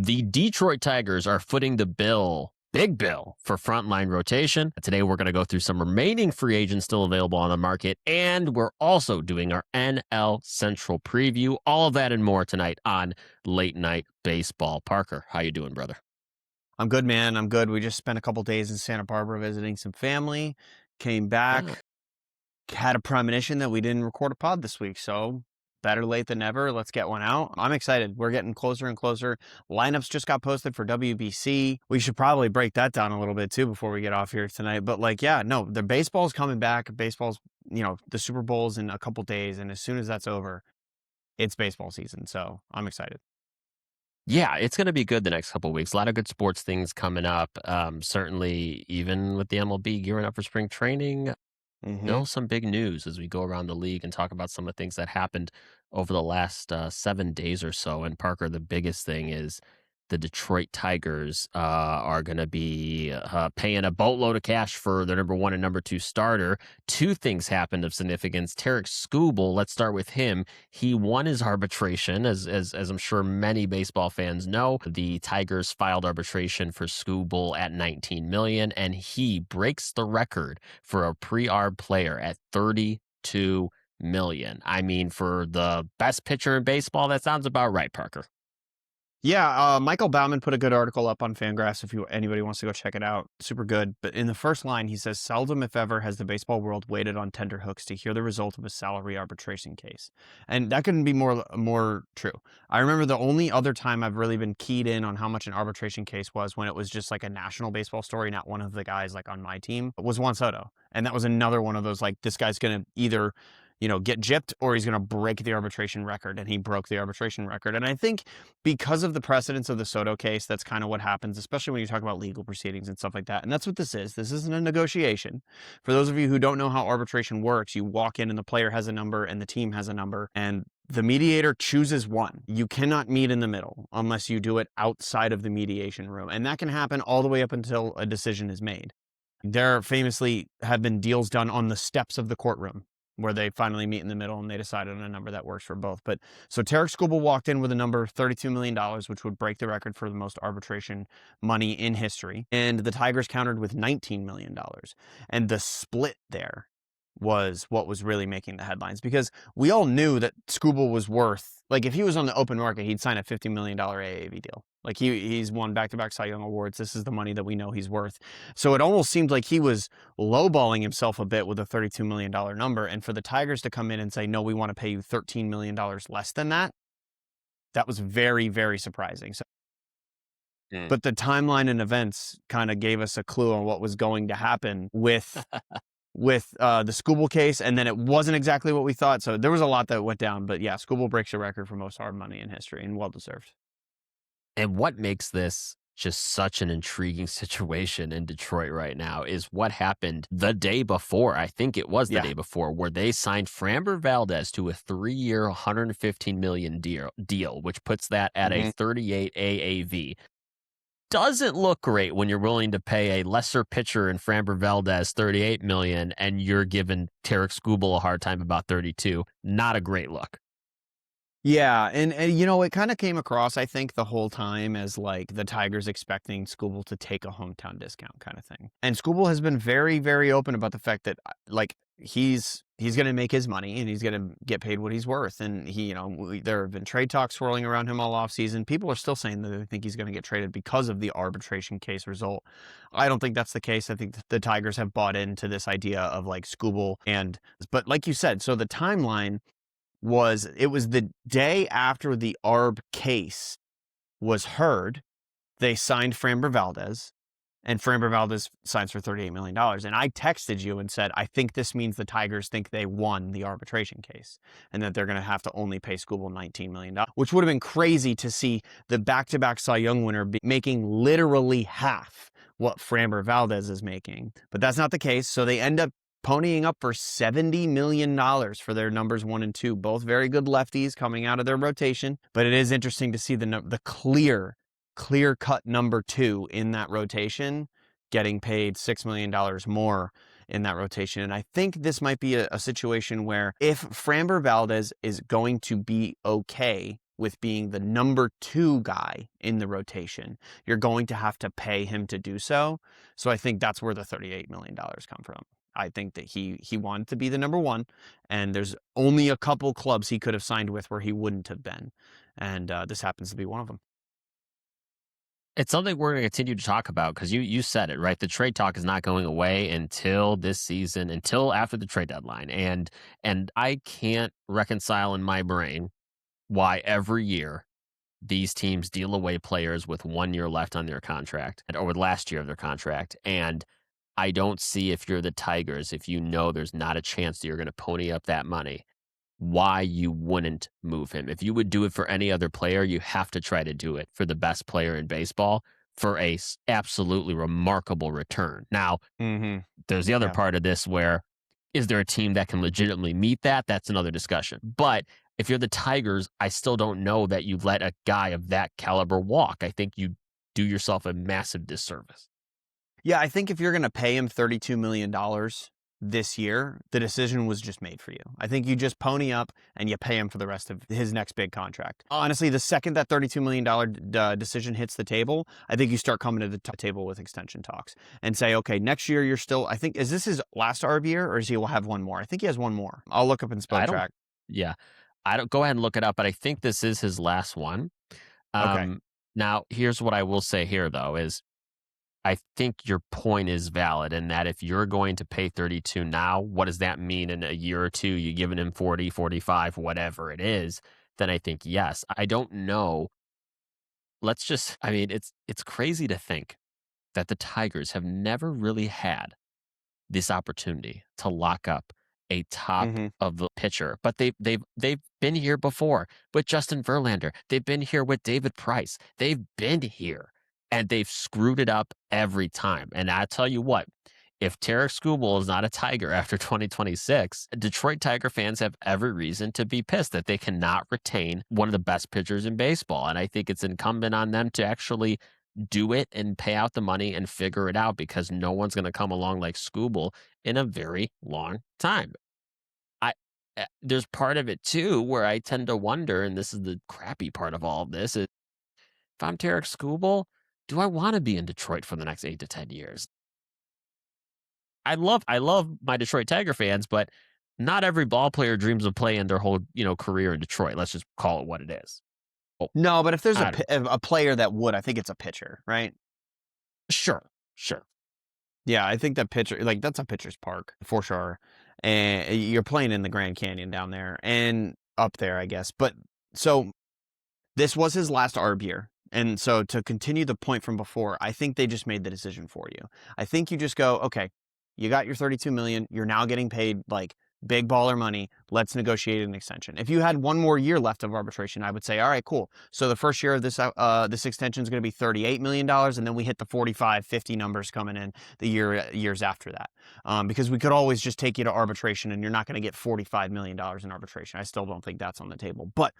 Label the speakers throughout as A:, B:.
A: The Detroit Tigers are footing the bill, big bill, for frontline rotation. Today, we're going to go through some remaining free agents still available on the market, and we're also doing our NL Central preview. All of that and more tonight on Late Night Baseball. Parker, how you doing, brother?
B: I'm good, man. I'm good. We just spent a couple days in Santa Barbara visiting some family, came back, had a premonition that we didn't record a pod this week. So better late than never. Let's get one out. I'm excited. We're getting closer and closer. Lineups just got posted for WBC. We should probably break that down a little bit too before we get off here tonight. But the baseball's coming back. Baseball's, the Super Bowl's in a couple days. And as soon as that's over, it's baseball season. So I'm excited.
A: Yeah, it's going to be good the next couple of weeks. A lot of good sports things coming up. Certainly, even with the MLB gearing up for spring training, still some big news as we go around the league and talk about some of the things that happened over the last 7 days or so. And Parker, the biggest thing is the Detroit Tigers are going to be paying a boatload of cash for their number 1 and number 2 starter. 2 things happened of significance. Tarek Skubal, let's start with him. He won his arbitration, as I'm sure many baseball fans know. The Tigers filed arbitration for Skubal at $19 million, and he breaks the record for a pre-arb player at $32 million. I mean, for the best pitcher in baseball, that sounds about right, Parker.
B: Yeah, Michael Bauman put a good article up on Fangraphs if anybody wants to go check it out. Super good. But in the first line, he says, seldom, if ever, has the baseball world waited on tenterhooks to hear the result of a salary arbitration case. And that couldn't be more true. I remember the only other time I've really been keyed in on how much an arbitration case was when it was just like a national baseball story, not one of the guys like on my team, was Juan Soto. And that was another one of those, like, this guy's going to either get gypped or he's going to break the arbitration record. And he broke the arbitration record. And I think because of the precedence of the Soto case, that's kind of what happens, especially when you talk about legal proceedings and stuff like that. And that's what this is. This isn't a negotiation. For those of you who don't know how arbitration works, you walk in and the player has a number and the team has a number and the mediator chooses one. You cannot meet in the middle unless you do it outside of the mediation room. And that can happen all the way up until a decision is made. There famously have been deals done on the steps of the courtroom, where they finally meet in the middle and they decided on a number that works for both. But so Tarek Skubal walked in with a number $32 million, which would break the record for the most arbitration money in history. And the Tigers countered with $19 million. And the split there was what was really making the headlines, because we all knew that Skubal was worth, like, if he was on the open market, he'd sign a $50 million AAV deal. Like, he's won back-to-back Cy Young awards. This is the money that we know he's worth. So it almost seemed like he was lowballing himself a bit with a $32 million number. And for the Tigers to come in and say, no, we want to pay you $13 million less than that, that was very, very surprising. So, but the timeline and events kind of gave us a clue on what was going to happen with the Skubal case, and then it wasn't exactly what we thought. So there was a lot that went down. But yeah, Skubal breaks a record for most arb money in history, and well-deserved.
A: And what makes this just such an intriguing situation in Detroit right now is what happened the day before. I think it was the day before, where they signed Framber Valdez to a 3-year, $115 million deal, which puts that at a 38 AAV. Doesn't look great when you're willing to pay a lesser pitcher in Framber Valdez $38 million and you're giving Tarek Skubal a hard time about 32. Not a great look.
B: Yeah, and it kind of came across, I think, the whole time as like the Tigers expecting Skubal to take a hometown discount kind of thing. And Skubal has been very, very open about the fact that, like, he's going to make his money and he's going to get paid what he's worth. And there have been trade talks swirling around him all offseason. People are still saying that they think he's going to get traded because of the arbitration case result. I don't think that's the case. I think the Tigers have bought into this idea of like Skubal, but like you said, so the timeline was the day after the arb case was heard, they signed Framber Valdez, and Framber Valdez signs for $38 million. And I texted you and said, I think this means the Tigers think they won the arbitration case and that they're going to have to only pay Skubal $19 million, which would have been crazy to see the back-to-back Cy Young winner making literally half what Framber Valdez is making. But that's not the case, so they end up ponying up for $70 million for their numbers 1 and 2, both very good lefties coming out of their rotation. But it is interesting to see the clear-cut number 2 in that rotation getting paid $6 million more in that rotation. And I think this might be a situation where if Framber Valdez is going to be okay with being the number 2 guy in the rotation, you're going to have to pay him to do so. So I think that's where the $38 million come from. I think that he wanted to be the number 1, and there's only a couple clubs he could have signed with where he wouldn't have been, and this happens to be one of them.
A: It's something we're going to continue to talk about because you said it, right? The trade talk is not going away until this season, until after the trade deadline. And I can't reconcile in my brain why every year these teams deal away players with 1 year left on their contract or with last year of their contract. And I don't see, if you're the Tigers, if you know there's not a chance that you're going to pony up that money, why you wouldn't move him. If you would do it for any other player, you have to try to do it for the best player in baseball for a absolutely remarkable return. Now,
B: Mhm.
A: there's the other
B: Yeah.
A: part of this where, is there a team that can legitimately meet that? That's another discussion. But if you're the Tigers, I still don't know that you let a guy of that caliber walk. I think you do yourself a massive disservice.
B: Yeah, I think if you're going to pay him $32 million this year, the decision was just made for you. I think you just pony up and you pay him for the rest of his next big contract. Honestly, the second that $32 million decision hits the table, I think you start coming to the table with extension talks and say, okay, next year you're still, I think, is this his last ARB year or does he will have one more? I think he has one more. I'll look up in
A: I don't,
B: Spotrac.
A: yeah, I don't go ahead and look it up, but I think this is his last one.
B: Okay.
A: Um, Now, here's what I will say here, though, is I think your point is valid in that if you're going to pay 32 now, what does that mean in a year or two? You're giving him 40, 45, whatever it is, then I think yes. I don't know. Let's just, I mean, it's crazy to think that the Tigers have never really had this opportunity to lock up a top
B: Mm-hmm.
A: of the pitcher. But they've been here before with Justin Verlander. They've been here with David Price. They've been here and they've screwed it up every time. And I tell you what, if Tarek Skubal is not a Tiger after 2026, Detroit Tiger fans have every reason to be pissed that they cannot retain one of the best pitchers in baseball. And I think it's incumbent on them to actually do it and pay out the money and figure it out because no one's going to come along like Scooble in a very long time. I There's part of it too where I tend to wonder, and this is the crappy part of all of this, is if I'm Tarek Scubal, do I want to be in Detroit for the next 8 to 10 years? I love my Detroit Tiger fans, but not every ball player dreams of playing their whole career in Detroit. Let's just call it what it is. Oh,
B: No, but if there's
A: I don't.
B: a player that would, I think it's a pitcher, right?
A: Sure, sure.
B: Yeah, I think that pitcher, like that's a pitcher's park for sure. And you're playing in the Grand Canyon down there and up there, I guess. But so this was his last ARB year. And so to continue the point from before, I think they just made the decision for you. I think you just go, okay, you got your 32 million. You're now getting paid like big baller money. Let's negotiate an extension. If you had one more year left of arbitration, I would say, all right, cool. So the first year of this extension is going to be $38 million. And then we hit the 45, 50 numbers coming in the years after that. Because we could always just take you to arbitration and you're not going to get $45 million in arbitration. I still don't think that's on the table. But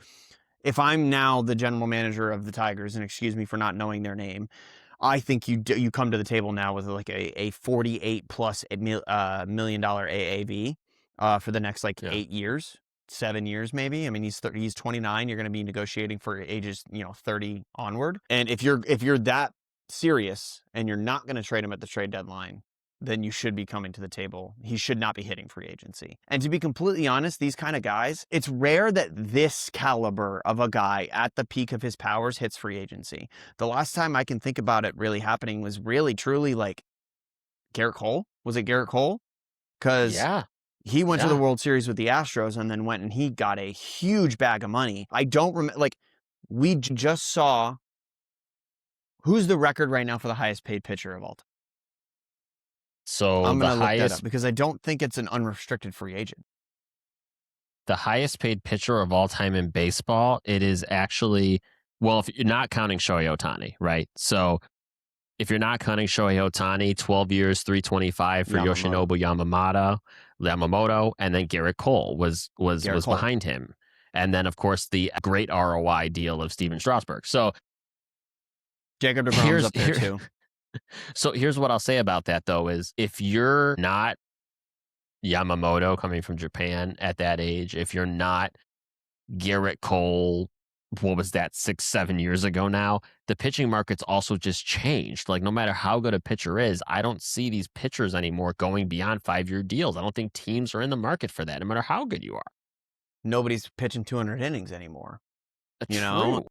B: if I'm now the general manager of the Tigers, and excuse me for not knowing their name, I think you come to the table now with like a 48 plus million dollar AAV for the next like
A: Yeah.
B: 8 years, 7 years maybe. I mean he's 29. You're going to be negotiating for ages 30 onward. And if you're that serious and you're not going to trade him at the trade deadline, then you should be coming to the table. He should not be hitting free agency. And to be completely honest, these kind of guys, it's rare that this caliber of a guy at the peak of his powers hits free agency. The last time I can think about it really happening was really, truly like Garrett Cole. Was it Garrett Cole? Because
A: Yeah.
B: he went to the
A: Yeah.
B: World Series with the Astros and then went and he got a huge bag of money. I don't remember, like, we just saw who's the record right now for the highest paid pitcher of all time.
A: So
B: I'm going to look that up
A: highest
B: because I don't think it's an unrestricted free agent.
A: the highest paid pitcher of all time in baseball, it is actually, well, if you're not counting Shohei Ohtani, right? So if you're not counting Shohei Ohtani, 12 years, 325 for
B: Yamamoto.
A: Yoshinobu Yamamoto, and then Garrett Cole was
B: Garrett Cole.
A: behind him. And then, of course, the great ROI deal of Steven Strasburg. So
B: Jacob deGrom's up there too.
A: So here's what I'll say about that, though, is if you're not Yamamoto coming from Japan at that age, if you're not Garrett Cole what was that, 6, 7 years ago now. The pitching market's also just changed. Like, no matter how good a pitcher is, I don't see these pitchers anymore going beyond 5-year deals. I don't think teams are in the market for that, no matter how good you are.
B: Nobody's pitching 200 innings anymore, you know?
A: True.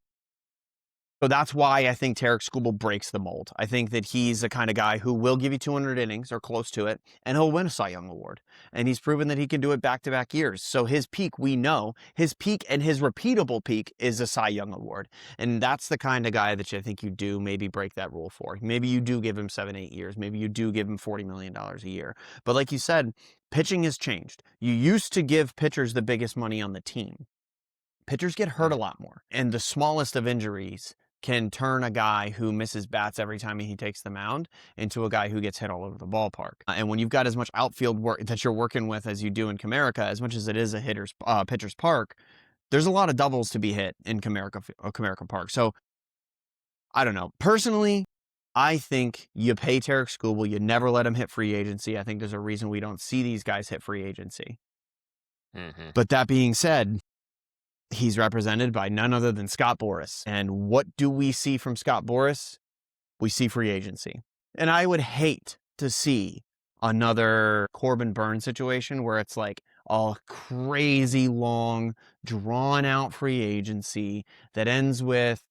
B: So that's why I think Tarek Skubal breaks the mold. I think that he's the kind of guy who will give you 200 innings or close to it, and he'll win a Cy Young Award. And he's proven that he can do it back-to-back years. So his peak, we know, his peak and his repeatable peak is a Cy Young Award. And that's the kind of guy that I think you do maybe break that rule for. Maybe you do give him 7, 8 years. Maybe you do give him $40 million a year. But like you said, pitching has changed. You used to give pitchers the biggest money on the team. Pitchers get hurt a lot more. And the smallest of injuries can turn a guy who misses bats every time he takes the mound into a guy who gets hit all over the ballpark. And when you've got as much outfield work that you're working with as you do in Comerica, as much as it is a pitcher's park, there's a lot of doubles to be hit in Comerica Park. So I don't know. Personally, I think you pay Tarek Skubal, you never let him hit free agency. I think there's a reason we don't see these guys hit free agency.
A: Mm-hmm.
B: But that being said, he's represented by none other than Scott Boras. And what do we see from Scott Boras? We see free agency. And I would hate to see another Corbin Burns situation where it's like a crazy long, drawn out free agency that ends with,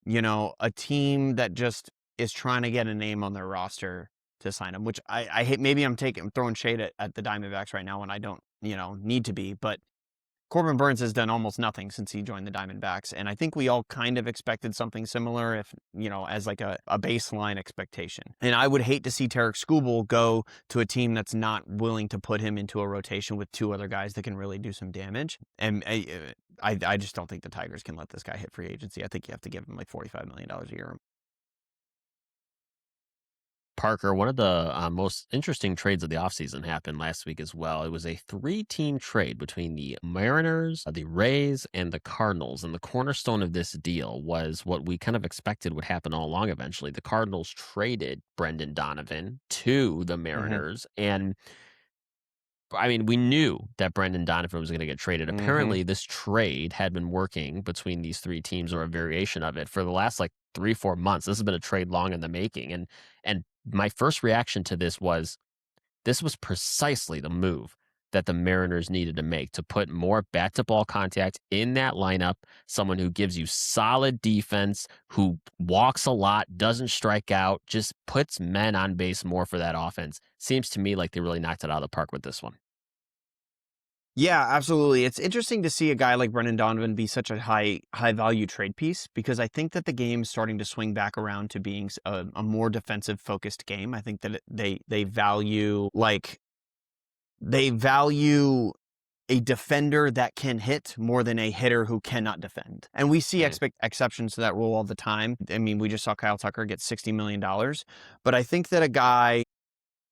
B: a team that just is trying to get a name on their roster to sign him, which I hate. Maybe I'm throwing shade at the Diamondbacks right now when I don't, need to be, but Corbin Burns has done almost nothing since he joined the Diamondbacks, and I think we all kind of expected something similar, if as like a baseline expectation. And I would hate to see Tarek Skubal go to a team that's not willing to put him into a rotation with 2 other guys that can really do some damage. And I just don't think the Tigers can let this guy hit free agency. I think you have to give him like $45 million a year.
A: Parker, one of the most interesting trades of the offseason happened last week as well. It was a 3-team trade between the Mariners, the Rays, and the Cardinals. And the cornerstone of this deal was what we kind of expected would happen all along eventually. The Cardinals traded Brendan Donovan to the Mariners. And I mean, we knew that Brendan Donovan was going to get traded. Apparently, this trade had been working between these 3 teams, or a variation of it, for the last like 3-4 months. This has been a trade long in the making. And my first reaction to this was precisely the move that the Mariners needed to make, to put more bat to ball contact in that lineup, someone who gives you solid defense, who walks a lot, doesn't strike out, just puts men on base more for that offense. Seems to me like they really knocked it out of the park with this one.
B: Yeah, absolutely. It's interesting to see a guy like Brendan Donovan be such a high value trade piece, because I think that the game's starting to swing back around to being a more defensive focused game. I think that they value a defender that can hit more than a hitter who cannot defend. And we see exceptions to that rule all the time. I mean, we just saw Kyle Tucker get $60 million. But I think that a guy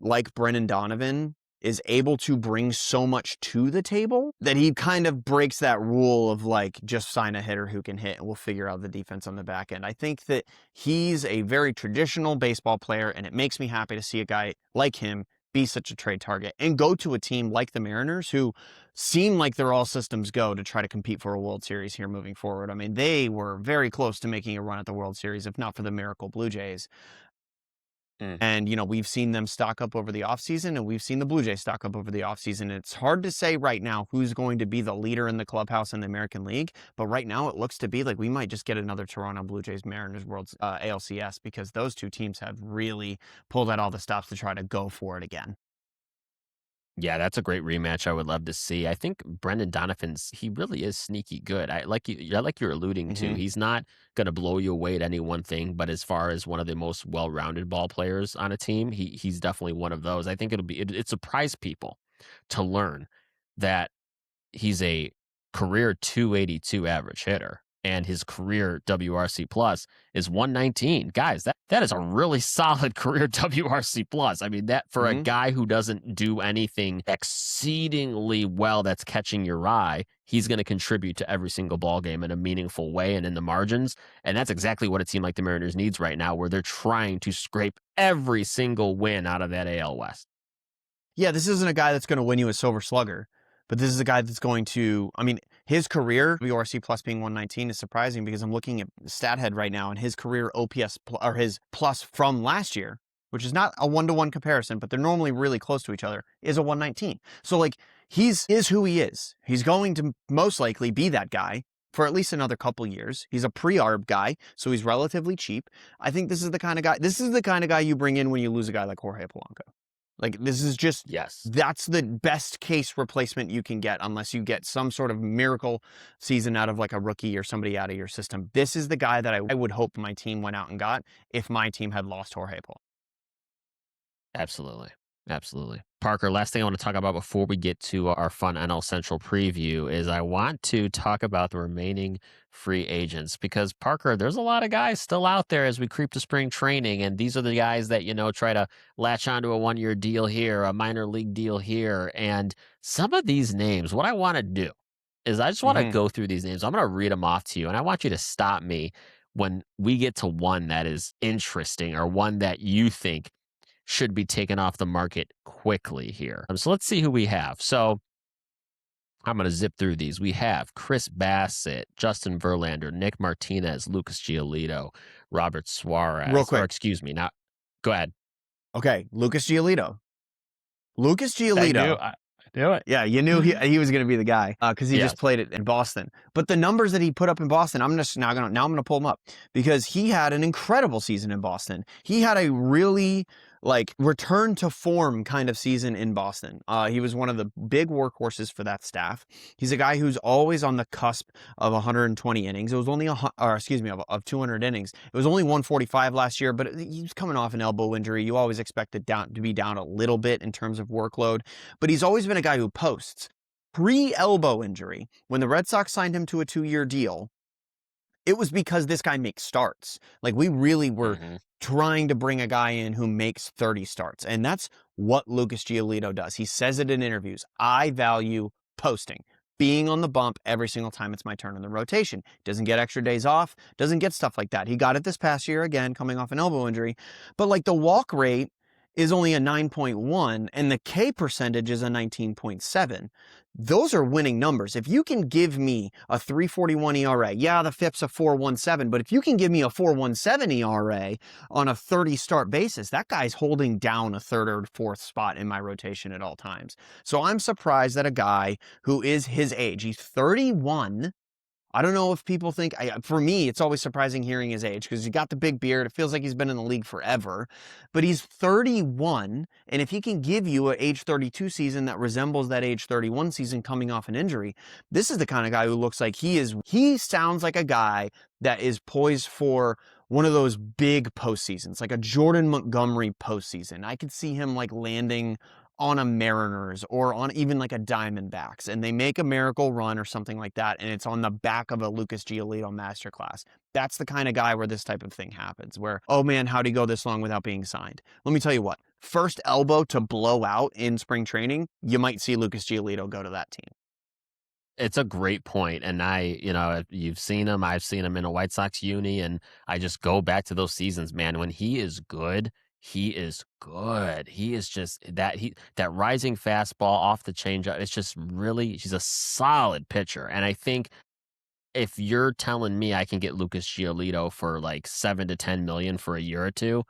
B: like Brendan Donovan is able to bring so much to the table that he kind of breaks that rule of like, just sign a hitter who can hit and we'll figure out the defense on the back end. I think that he's a very traditional baseball player, and it makes me happy to see a guy like him be such a trade target and go to a team like the Mariners, who seem like they're all systems go to try to compete for a World Series here moving forward. I mean, they were very close to making a run at the World Series, if not for the miracle Blue Jays. And, we've seen them stock up over the offseason, and we've seen the Blue Jays stock up over the offseason. It's hard to say right now who's going to be the leader in the clubhouse in the American League, but right now it looks to be like we might just get another Toronto Blue Jays Mariners World's ALCS, because those 2 teams have really pulled out all the stops to try to go for it again.
A: Yeah, that's a great rematch I would love to see. I think Brendan Donovan's, he really is sneaky good. I like you're alluding to. He's not going to blow you away at any one thing, but as far as one of the most well-rounded ball players on a team, he's definitely one of those. I think it surprised people to learn that he's a career 282 average hitter, and his career WRC plus is 119. Guys, that is a really solid career WRC plus. I mean, that for a guy who doesn't do anything exceedingly well that's catching your eye, he's going to contribute to every single ball game in a meaningful way and in the margins. And that's exactly what a team like the Mariners needs right now, where they're trying to scrape every single win out of that AL West.
B: Yeah, this isn't a guy that's going to win you a Silver Slugger, but this is a guy that's going to, I mean, his career WRC plus being 119 is surprising because I'm looking at StatHead right now, and his career OPS or his plus from last year, which is not a 1-to-1 comparison, but they're normally really close to each other, is a 119. So like is who he is. He's going to most likely be that guy for at least another couple years. He's a pre-arb guy, so he's relatively cheap. I think this is the kind of guy you bring in when you lose a guy like Jorge Polanco. Like, this is just,
A: Yes.
B: that's the best case replacement you can get unless you get some sort of miracle season out of like a rookie or somebody out of your system. This is the guy that I would hope my team went out and got if my team had lost Jorge Polanco.
A: Absolutely. Absolutely. Parker, last thing I want to talk about before we get to our fun NL Central preview is I want to talk about the remaining free agents because, Parker, there's a lot of guys still out there as we creep to spring training, and these are the guys that, try to latch onto a one-year deal here, a minor league deal here, and some of these names, what I want to do is I just want to go through these names. I'm going to read them off to you, and I want you to stop me when we get to one that is interesting or one that you think should be taken off the market quickly here. So let's see who we have. So I'm going to zip through these. We have Chris Bassett, Justin Verlander, Nick Martinez, Lucas Giolito, Robert Suarez.
B: Real quick.
A: Or excuse me, not. Go ahead.
B: Okay, Lucas Giolito. Lucas Giolito.
A: I knew it.
B: Yeah, you knew he was going to be the guy because he just played it in Boston. But the numbers that he put up in Boston, I'm going to pull them up because he had an incredible season in Boston. He had a really return to form kind of season in Boston. He was one of the big workhorses for that staff. He's a guy who's always on the cusp of 120 innings. It was only of 200 innings. It was only 145 last year, but he was coming off an elbow injury. You always expect it to be down a little bit in terms of workload, but he's always been a guy who posts. Pre-elbow injury, when the Red Sox signed him to a 2-year deal, it was because this guy makes starts. Like, we really were trying to bring a guy in who makes 30 starts. And that's what Lucas Giolito does. He says it in interviews. I value posting, being on the bump every single time it's my turn in the rotation. Doesn't get extra days off, doesn't get stuff like that. He got it this past year, again, coming off an elbow injury. But the walk rate is only a 9.1 and the K percentage is a 19.7. Those are winning numbers. If you can give me a 3.41 ERA, yeah, the FIP's a 4.17, but if you can give me a 4.17 ERA on a 30 start basis, that guy's holding down a third or fourth spot in my rotation at all times. So I'm surprised that a guy who is his age, he's 31. I don't know if people think, for me, it's always surprising hearing his age because he's got the big beard. It feels like he's been in the league forever, but he's 31. And if he can give you an age 32 season that resembles that age 31 season coming off an injury, this is the kind of guy who looks like he sounds like a guy that is poised for one of those big postseasons, like a Jordan Montgomery postseason. I could see him landing on a Mariners or on even a Diamondbacks, and they make a miracle run or something like that, and it's on the back of a Lucas Giolito masterclass. That's the kind of guy where this type of thing happens, where, oh man, how'd he go this long without being signed? Let me tell you what, first elbow to blow out in spring training, you might see Lucas Giolito go to that team.
A: It's a great point, and you've seen him. I've seen him in a White Sox uni, and I just go back to those seasons, man. When he is good, he is good. He is just that rising fastball off the changeup. It's just really, he's a solid pitcher, and I think if you're telling me I can get Lucas Giolito for $7 to $10 million for a year or two,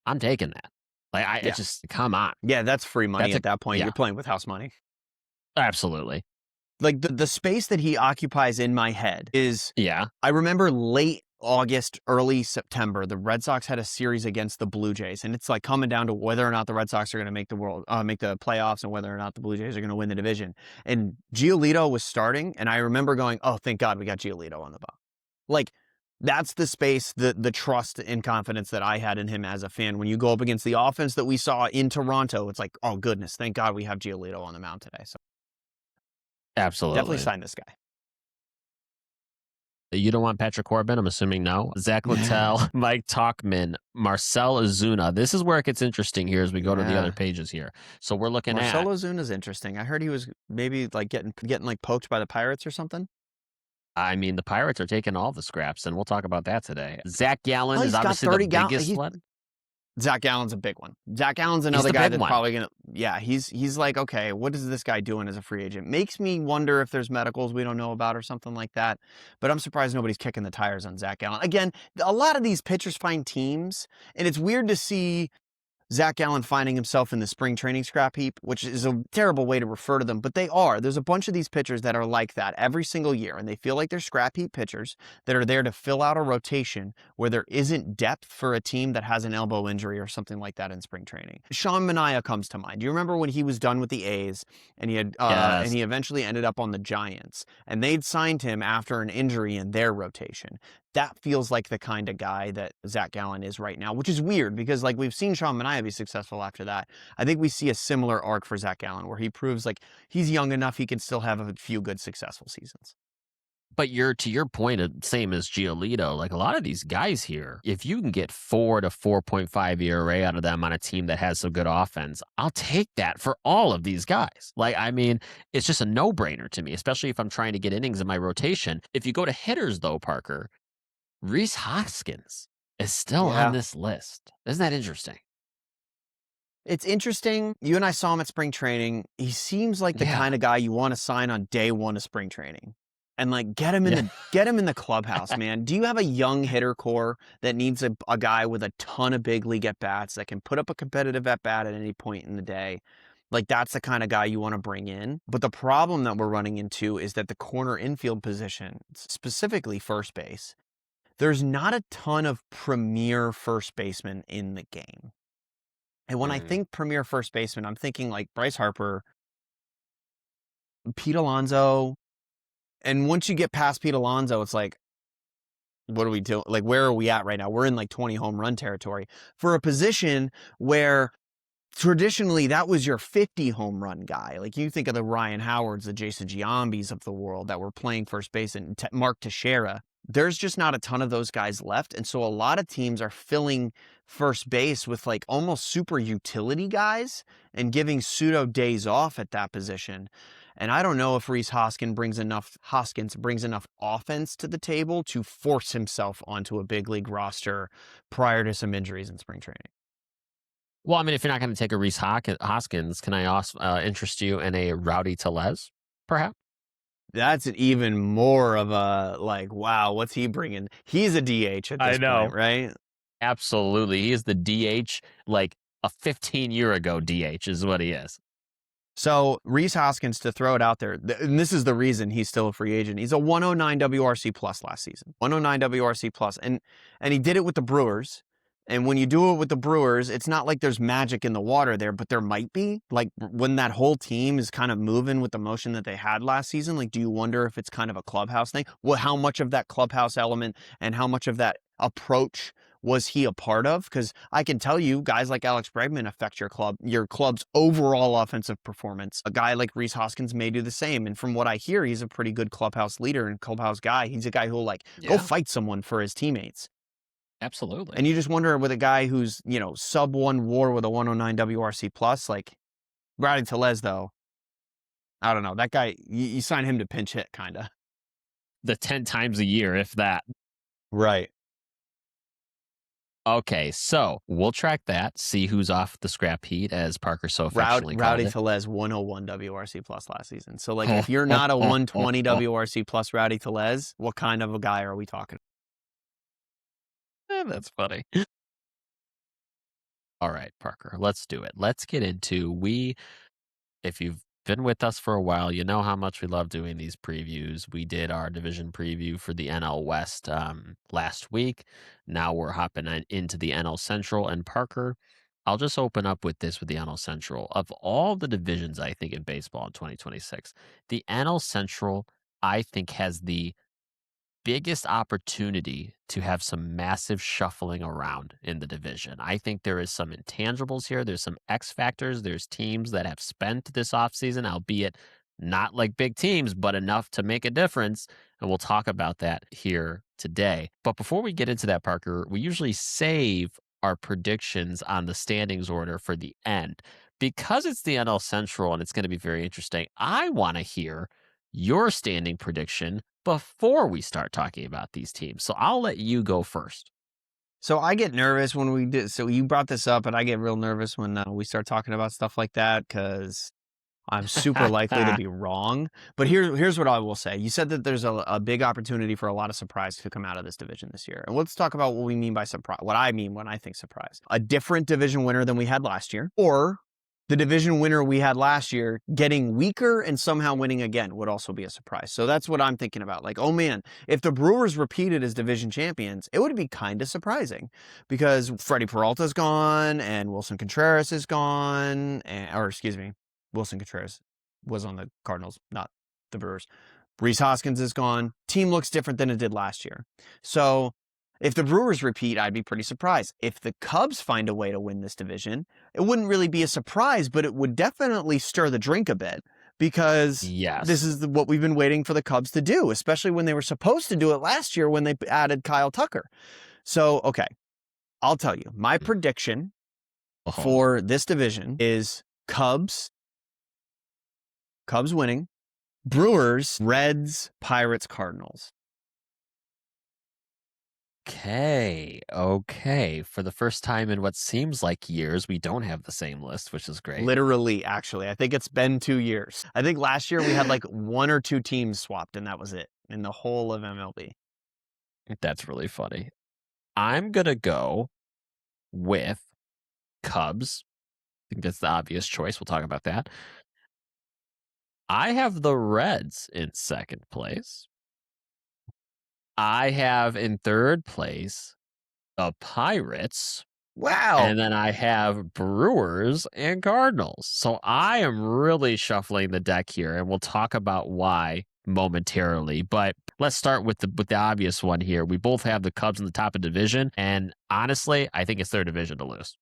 A: I'm taking that. It's just, come on.
B: Yeah, that's free money at that point.
A: Yeah.
B: You're playing with house money.
A: Absolutely.
B: The space that he occupies in my head is, I remember late August, early September, the Red Sox had a series against the Blue Jays, and it's coming down to whether or not the Red Sox are going to make the playoffs and whether or not the Blue Jays are going to win the division. And Giolito was starting, and I remember going, oh, thank God we got Giolito on the bump. That's the space, the trust and confidence that I had in him as a fan. When you go up against the offense that we saw in Toronto, it's like, oh goodness, thank God we have Giolito on the mound today. So
A: absolutely.
B: Definitely sign this guy.
A: You don't want Patrick Corbin? I'm assuming no. Zach Littell, Mike Tauchman, Marcell Ozuna. This is where it gets interesting here as we go to the other pages here. So we're looking at
B: Marcell Ozuna's interesting. I heard he was maybe getting poked by the Pirates or something.
A: I mean, the Pirates are taking all the scraps, and we'll talk about that today. Zach Gallen is obviously the biggest.
B: Zach Allen's a big one. Zach Allen's
A: He's
B: another
A: the
B: guy
A: big
B: that's
A: one.
B: probably gonna. Yeah, he's like, okay, what is this guy doing as a free agent? Makes me wonder if there's medicals we don't know about or something like that. But I'm surprised nobody's kicking the tires on Zach Allen. Again, a lot of these pitchers find teams, and it's weird to see Zach Allen finding himself in the spring training scrap heap, which is a terrible way to refer to them, but they are. There's a bunch of these pitchers that are like that every single year, and they feel like they're scrap heap pitchers that are there to fill out a rotation where there isn't depth for a team that has an elbow injury or something like that in spring training. Sean Manaea comes to mind. Do you remember when he was done with the A's and
A: Yes.
B: he eventually ended up on the Giants, and they'd signed him after an injury in their rotation? That feels like the kind of guy that Zach Gallen is right now, which is weird because like we've seen Sean Manaea be successful after that. I think we see a similar arc for Zach Gallen where he proves like he's young enough he can still have a few good successful seasons.
A: But you're to your point, same as Giolito. Like a lot of these guys here, if you can get 4 to 4.5 ERA out of them on a team that has some good offense, I'll take that for all of these guys. Like, I mean, it's just a no brainer to me, especially if I'm trying to get innings in my rotation. If you go to hitters, though, Parker, Rhys Hoskins is still on
B: Yeah.
A: this list. Isn't that interesting?
B: It's interesting. You and I saw him at spring training. He seems like the
A: Yeah.
B: kind of guy you want to sign on day one of spring training. And like get him
A: Yeah.
B: in the clubhouse, man. Do you have a young hitter core that needs a guy with a ton of big league at bats that can put up a competitive at bat at any point in the day? Like that's the kind of guy you want to bring in. But the problem that we're running into is that the corner infield position, specifically first base, there's not a ton of premier first basemen in the game. And when I
A: Mhm.
B: think premier first baseman, I'm thinking like Bryce Harper, Pete Alonso. And once you get past Pete Alonso, it's like, what are we doing? Like, where are we at right now? We're in like 20 home run territory for a position where traditionally that was your 50 home run guy. Like you think of the Ryan Howards, the Jason Giambis of the world that were playing first base, and Mark Teixeira. There's just not a ton of those guys left. And so a lot of teams are filling first base with like almost super utility guys and giving pseudo days off at that position. And I don't know if Rhys Hoskins brings enough offense to the table to force himself onto a big league roster prior to some injuries in spring training.
A: Well, I mean, if you're not going to take a Rhys Hoskins, can I also interest you in a Rowdy Tellez, perhaps?
B: That's even more of a like, wow, what's he bringing? He's a DH at
A: I
B: this point,
A: know.
B: right?
A: Absolutely. He is the DH, like a 15-year ago DH is what he is.
B: So Rhys Hoskins, to throw it out there, and this is the reason he's still a free agent. He's a 109 WRC plus last season, 109 WRC plus, and he did it with the Brewers. And when you do it with the Brewers, it's not like there's magic in the water there, but there might be. Like when that whole team is kind of moving with the motion that they had last season, like do you wonder if it's kind of a clubhouse thing? Well, how much of that clubhouse element and how much of that approach was he a part of? Because I can tell you, guys like Alex Bregman affect your club's overall offensive performance. A guy like Rhys Hoskins may do the same. And from what I hear, he's a pretty good clubhouse leader and clubhouse guy. He's a guy who'll like go
A: Yeah,
B: fight someone for his teammates.
A: absolutely.
B: And you just wonder with a guy who's, sub 1 WAR with a 109 WRC plus, like Rowdy Tellez, though, I don't know. That guy, you sign him to pinch hit, kind of.
A: The 10 times a year, if that.
B: Right.
A: Okay, so we'll track that, see who's off the scrap heap, as Parker so affectionately called
B: Rowdy
A: it.
B: Tellez 101 WRC plus last season. So like if you're not a 120 WRC plus Rowdy Tellez, what kind of a guy are we talking?
A: That's funny. All right, Parker, let's do it. Let's get into if you've been with us for a while, you know how much we love doing these previews. We did our division preview for the NL West last week. Now we're hopping into the NL Central. And Parker, I'll just open up with this with the NL Central. Of all the divisions, I think, in baseball in 2026, the NL Central, I think, has the biggest opportunity to have some massive shuffling around in the division. I think there is some intangibles here. There's some X factors. There's teams that have spent this offseason, albeit not like big teams, but enough to make a difference. And we'll talk about that here today. But before we get into that, Parker, we usually save our predictions on the standings order for the end. Because it's the NL Central and it's going to be very interesting, I want to hear your standing prediction before we start talking about these teams. So I'll let you go first.
B: So I get nervous when we did. So you brought this up, and I get real nervous when we start talking about stuff like that because I'm super likely to be wrong. But here's what I will say. You said that there's a big opportunity for a lot of surprise to come out of this division this year. And let's talk about what we mean by surprise. What I mean when I think surprise. A different division winner than we had last year, or the division winner we had last year getting weaker and somehow winning again would also be a surprise. So that's what I'm thinking about. Like, oh man, if the Brewers repeated as division champions, it would be kind of surprising because Freddie Peralta's gone and Wilson Contreras is gone, or excuse me, Wilson Contreras was on the Cardinals, not the Brewers. Rhys Hoskins is gone. Team looks different than it did last year. So if the Brewers repeat, I'd be pretty surprised. If the Cubs find a way to win this division, it wouldn't really be a surprise, but it would definitely stir the drink a bit because this is what we've been waiting for the Cubs to do, especially when they were supposed to do it last year when they added Kyle Tucker. So, okay, I'll tell you, my prediction for this division is Cubs winning, Brewers, Reds, Pirates, Cardinals.
A: Okay. For the first time in what seems like years, we don't have the same list, which is great.
B: Literally, actually. I think it's been 2 years. I think last year we had like 1 or 2 teams swapped, and that was it in the whole of MLB.
A: That's really funny. I'm going to go with Cubs. I think that's the obvious choice. We'll talk about that. I have the Reds in second place. I have in third place the Pirates.
B: Wow.
A: And then I have Brewers and Cardinals. So I am really shuffling the deck here, and we'll talk about why momentarily. But let's start with the obvious one here. We both have the Cubs in the top of division, and honestly, I think it's their division to lose.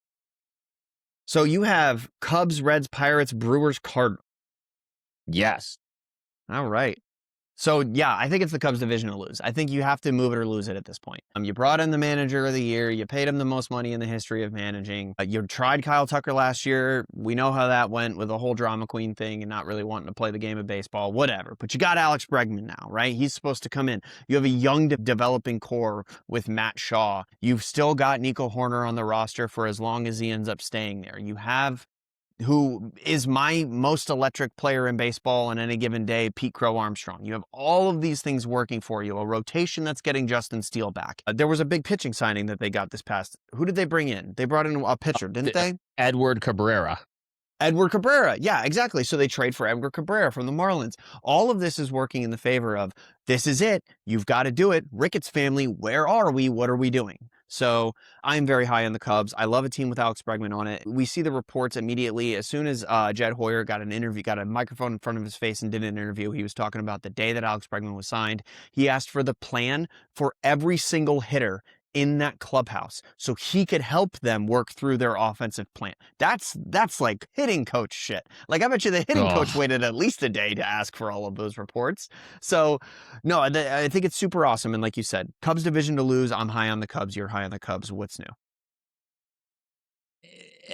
B: So you have Cubs, Reds, Pirates, Brewers, Cardinals.
A: Yes.
B: All right. So, yeah, I think it's the Cubs division to lose. I think you have to move it or lose it at this point. You brought in the manager of the year. You paid him the most money in the history of managing. You tried Kyle Tucker last year. We know how that went with the whole drama queen thing and not really wanting to play the game of baseball, whatever. But you got Alex Bregman now, right? He's supposed to come in. You have a young developing core with Matt Shaw. You've still got Nico Horner on the roster for as long as he ends up staying there. You have who is my most electric player in baseball on any given day, Pete Crow Armstrong. You have all of these things working for you, a rotation that's getting Justin Steele back. There was a big pitching signing that they got this past. Who did they bring in? They brought in a pitcher, didn't they?
A: Edward Cabrera.
B: Yeah, exactly. So they trade for Edward Cabrera from the Marlins. All of this is working in the favor of, this is it. You've got to do it. Ricketts family, where are we? What are we doing? So I'm very high on the Cubs. I love a team with Alex Bregman on it. We see the reports immediately. As soon as Jed Hoyer got a microphone in front of his face and did an interview, he was talking about the day that Alex Bregman was signed. He asked for the plan for every single hitter in that clubhouse so he could help them work through their offensive plan. That's like hitting coach shit. Like, I bet you the hitting coach waited at least a day to ask for all of those reports. So no, I think it's super awesome. And like you said, Cubs division to lose. I'm high on the Cubs. You're high on the Cubs. What's new?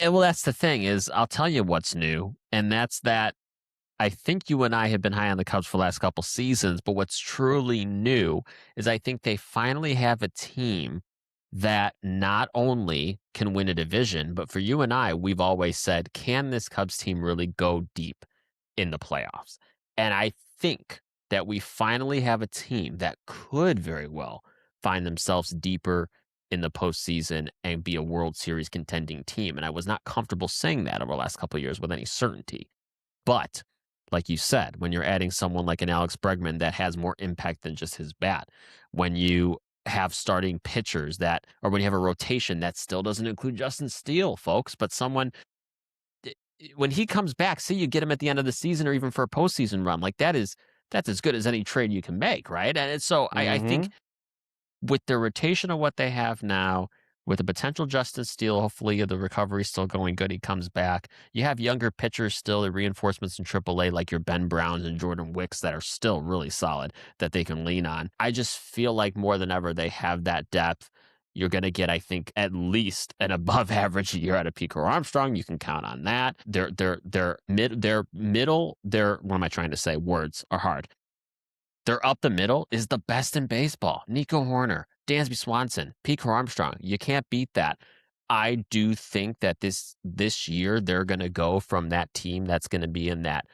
A: Well, that's the thing is, I'll tell you what's new. And that's that I think you and I have been high on the Cubs for the last couple seasons, but what's truly new is I think they finally have a team that not only can win a division, but for you and I, we've always said, can this Cubs team really go deep in the playoffs? And I think that we finally have a team that could very well find themselves deeper in the postseason and be a World Series contending team. And I was not comfortable saying that over the last couple of years with any certainty. But like you said, when you're adding someone like an Alex Bregman that has more impact than just his bat, when you have starting pitchers or when you have a rotation that still doesn't include Justin Steele, folks, but someone, when he comes back, say you get him at the end of the season or even for a postseason run, like that's as good as any trade you can make, right? And so I think with the rotation of what they have now, with the potential Justin Steele, hopefully the recovery's still going good. He comes back. You have younger pitchers still, the reinforcements in AAA like your Ben Browns and Jordan Wicks that are still really solid that they can lean on. I just feel like more than ever they have that depth. You're going to get, I think, at least an above average year out of Pico Armstrong. You can count on that. What am I trying to say? Words are hard. They're up the middle is the best in baseball. Nico Horner, Dansby Swanson, Pete Armstrong. You can't beat that. I do think that this year they're going to go from that team that's going to be in that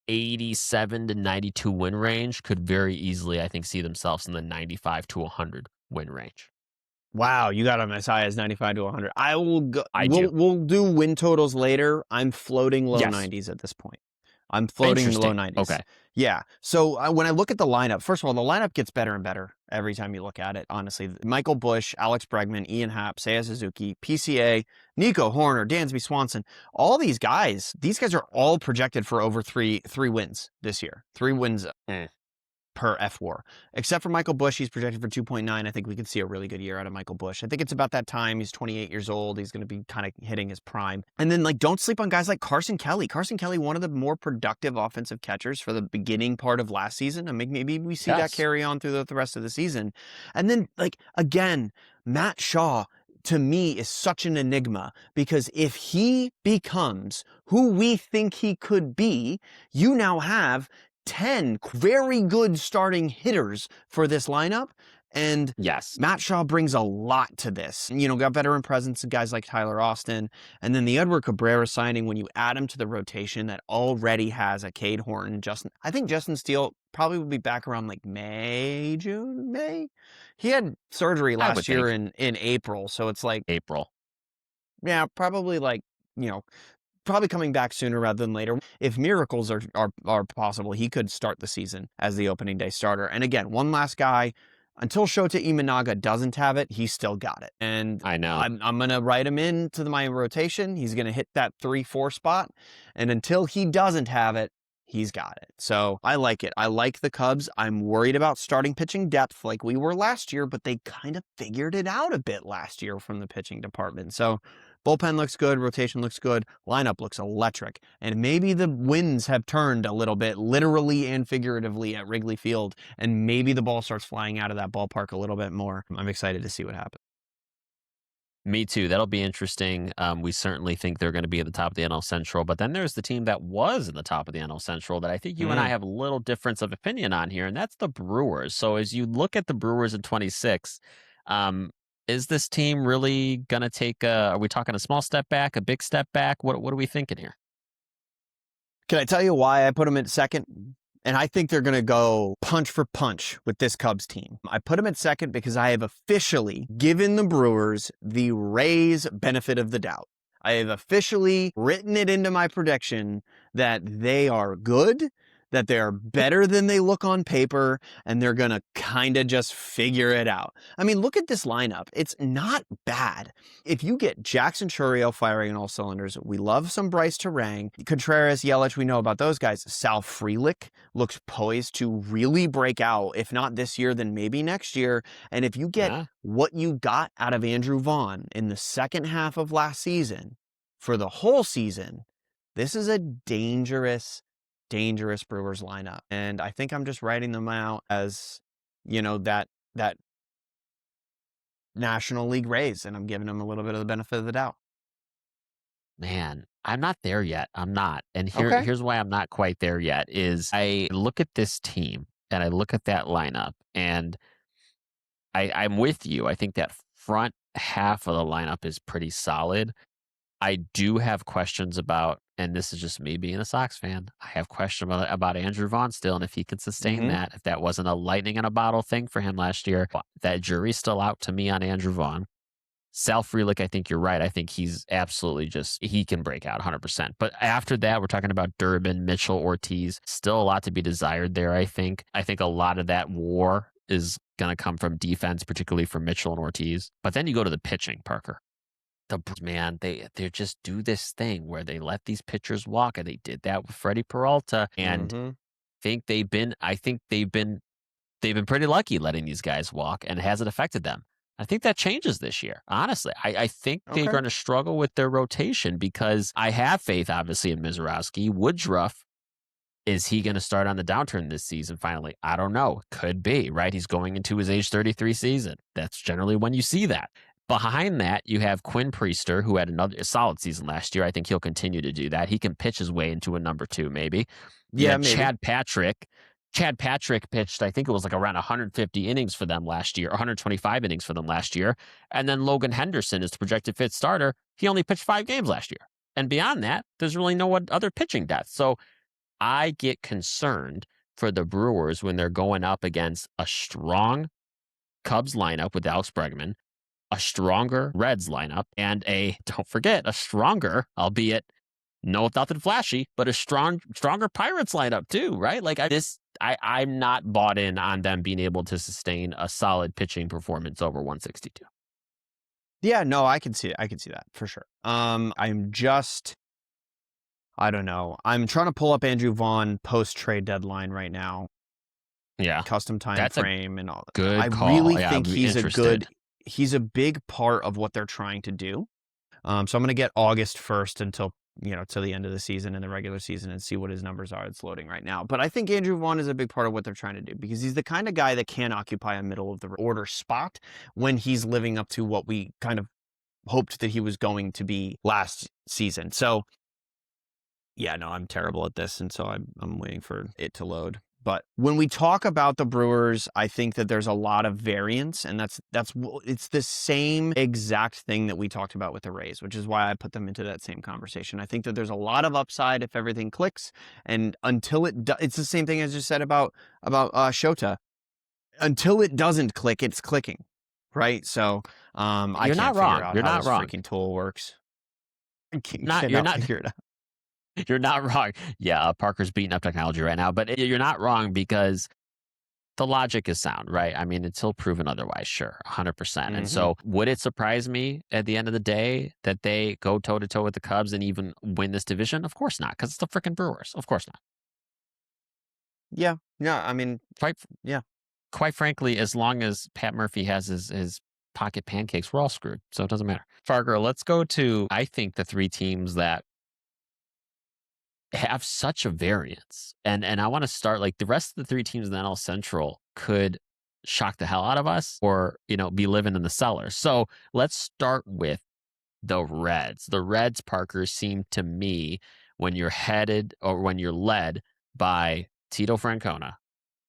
A: 87 to 92 win range could very easily, I think, see themselves in the 95 to 100 win range.
B: Wow, you got them as high as 95 to 100. I will go.
A: I do.
B: We'll do win totals later. I'm floating low
A: Yes.
B: 90s at this point. I'm floating low
A: Interesting.
B: 90s.
A: Okay.
B: Yeah. So when I look at the lineup, first of all, the lineup gets better and better every time you look at it, honestly. Michael Busch, Alex Bregman, Ian Happ, Seiya Suzuki, PCA, Nico Horner, Dansby Swanson, all these guys are all projected for over three wins this year. 3 wins per F4. Except for Michael Busch, he's projected for 2.9. I think we could see a really good year out of Michael Busch. I think it's about that time. He's 28 years old. He's going to be kind of hitting his prime. And then, like, don't sleep on guys like Carson Kelly. Carson Kelly, one of the more productive offensive catchers for the beginning part of last season. I mean, maybe we see that carry on through the rest of the season. And then, like, again, Matt Shaw, to me, is such an enigma, because if he becomes who we think he could be, you now have 10 very good starting hitters for this lineup. And
A: yes,
B: Matt Shaw brings a lot to this. You know, got veteran presence of guys like Tyler Austin. And then the Edward Cabrera signing, when you add him to the rotation that already has a Cade Horton, I think Justin Steele probably would be back around like May. He had surgery last year in April. So it's like
A: April.
B: Yeah, probably like, you know, probably coming back sooner rather than later. If miracles are possible, he could start the season as the opening day starter. And again, one last guy, until Shota Imanaga doesn't have it, he's still got it. And
A: I know.
B: I'm going to write him into my rotation. He's going to hit that 3-4 spot. And until he doesn't have it, he's got it. So I like it. I like the Cubs. I'm worried about starting pitching depth like we were last year, but they kind of figured it out a bit last year from the pitching department. So bullpen looks good, rotation looks good, lineup looks electric, and maybe the winds have turned a little bit, literally and figuratively, at Wrigley Field, and maybe the ball starts flying out of that ballpark a little bit more. I'm excited to see what happens.
A: Me too. That'll be interesting. We certainly think they're going to be at the top of the NL Central, but then there's the team that was in the top of the NL Central that I think you and I have a little difference of opinion on here, and that's the Brewers. So as you look at the Brewers in 26, is this team really going to take are we talking a small step back, a big step back? What are we thinking here?
B: Can I tell you why I put them at second? And I think they're going to go punch for punch with this Cubs team. I put them at second because I have officially given the Brewers the Rays benefit of the doubt. I have officially written it into my prediction that they are good, that they're better than they look on paper, and they're going to kind of just figure it out. I mean, look at this lineup. It's not bad. If you get Jackson Chourio firing on all cylinders, we love some Bryce Terang, Contreras, Yelich, we know about those guys. Sal Frelick looks poised to really break out, if not this year, then maybe next year. And if you get what you got out of Andrew Vaughn in the second half of last season for the whole season, this is a dangerous Brewers lineup. And I think I'm just writing them out as, you know, that National League Rays, and I'm giving them a little bit of the benefit of the doubt.
A: Man, I'm not there yet. I'm not. And here's why I'm not quite there yet is I look at this team and I look at that lineup, and I'm with you. I think that front half of the lineup is pretty solid. I do have questions about, and this is just me being a Sox fan, I have questions about Andrew Vaughn still, and if he can sustain that, if that wasn't a lightning in a bottle thing for him last year, that jury's still out to me on Andrew Vaughn. Sal Frelick, I think you're right. I think he's absolutely he can break out 100%. But after that, we're talking about Durbin, Mitchell, Ortiz. Still a lot to be desired there, I think. I think a lot of that war is going to come from defense, particularly for Mitchell and Ortiz. But then you go to the pitching, Parker. They just do this thing where they let these pitchers walk, and they did that with Freddie Peralta, and I think they've been pretty lucky letting these guys walk, and it hasn't affected them. I think that changes this year. Honestly, I think they're going to struggle with their rotation because I have faith, obviously, in Mizorowski. Woodruff, is he going to start on the downturn this season finally? I don't know. Could be, right? He's going into his age 33 season. That's generally when you see that. Behind that, you have Quinn Priester, who had a solid season last year. I think he'll continue to do that. He can pitch his way into a number 2, maybe.
B: Yeah, maybe.
A: Chad Patrick, Chad Patrick pitched, I think it was like around 150 innings for them last year, 125 innings for them last year. And then Logan Henderson is the projected fifth starter. He only pitched 5 games last year. And beyond that, there's really no other pitching depth. So I get concerned for the Brewers when they're going up against a strong Cubs lineup with Alex Bregman, a stronger Reds lineup, and don't forget, a stronger, albeit nothing flashy, but a stronger Pirates lineup too, right? Like I'm not bought in on them being able to sustain a solid pitching performance over 162.
B: Yeah, no, I can see it. I can see that for sure. I don't know. I'm trying to pull up Andrew Vaughn post-trade deadline right now.
A: Yeah.
B: Custom time
A: That's
B: frame and all that.
A: good
B: I
A: call.
B: really
A: Yeah,
B: think
A: I'd be
B: he's
A: interested.
B: he's a big part of what they're trying to do. So I'm going to get August 1st until, till the end of the season in the regular season and see what his numbers are. It's loading right now. But I think Andrew Vaughn is a big part of what they're trying to do because he's the kind of guy that can occupy a middle of the order spot when he's living up to what we kind of hoped that he was going to be last season. So yeah, no, I'm terrible at this. And so I'm waiting for it to load. But when we talk about the Brewers, I think that there's a lot of variance, and it's the same exact thing that we talked about with the Rays, which is why I put them into that same conversation. I think that there's a lot of upside if everything clicks, and until it's the same thing as you said about Shota. Until it doesn't click, it's clicking, right? So I can't figure out how this freaking tool works. I cannot figure it out.
A: You're not wrong. Yeah, Parker's beating up technology right now, but you're not wrong because the logic is sound, right? I mean, until proven otherwise, sure, 100%.
B: Mm-hmm.
A: And so would it surprise me at the end of the day that they go toe-to-toe with the Cubs and even win this division? Of course not, because it's the freaking Brewers. Of course not.
B: Yeah. I mean,
A: quite frankly, as long as Pat Murphy has his pocket pancakes, we're all screwed, so it doesn't matter. Fargo, let's go to, I think, the three teams that have such a variance. And I want to start, like, the rest of the three teams in the NL Central could shock the hell out of us or, be living in the cellar. So let's start with the Reds. The Reds, Parker, seem to me, when you're led by Tito Francona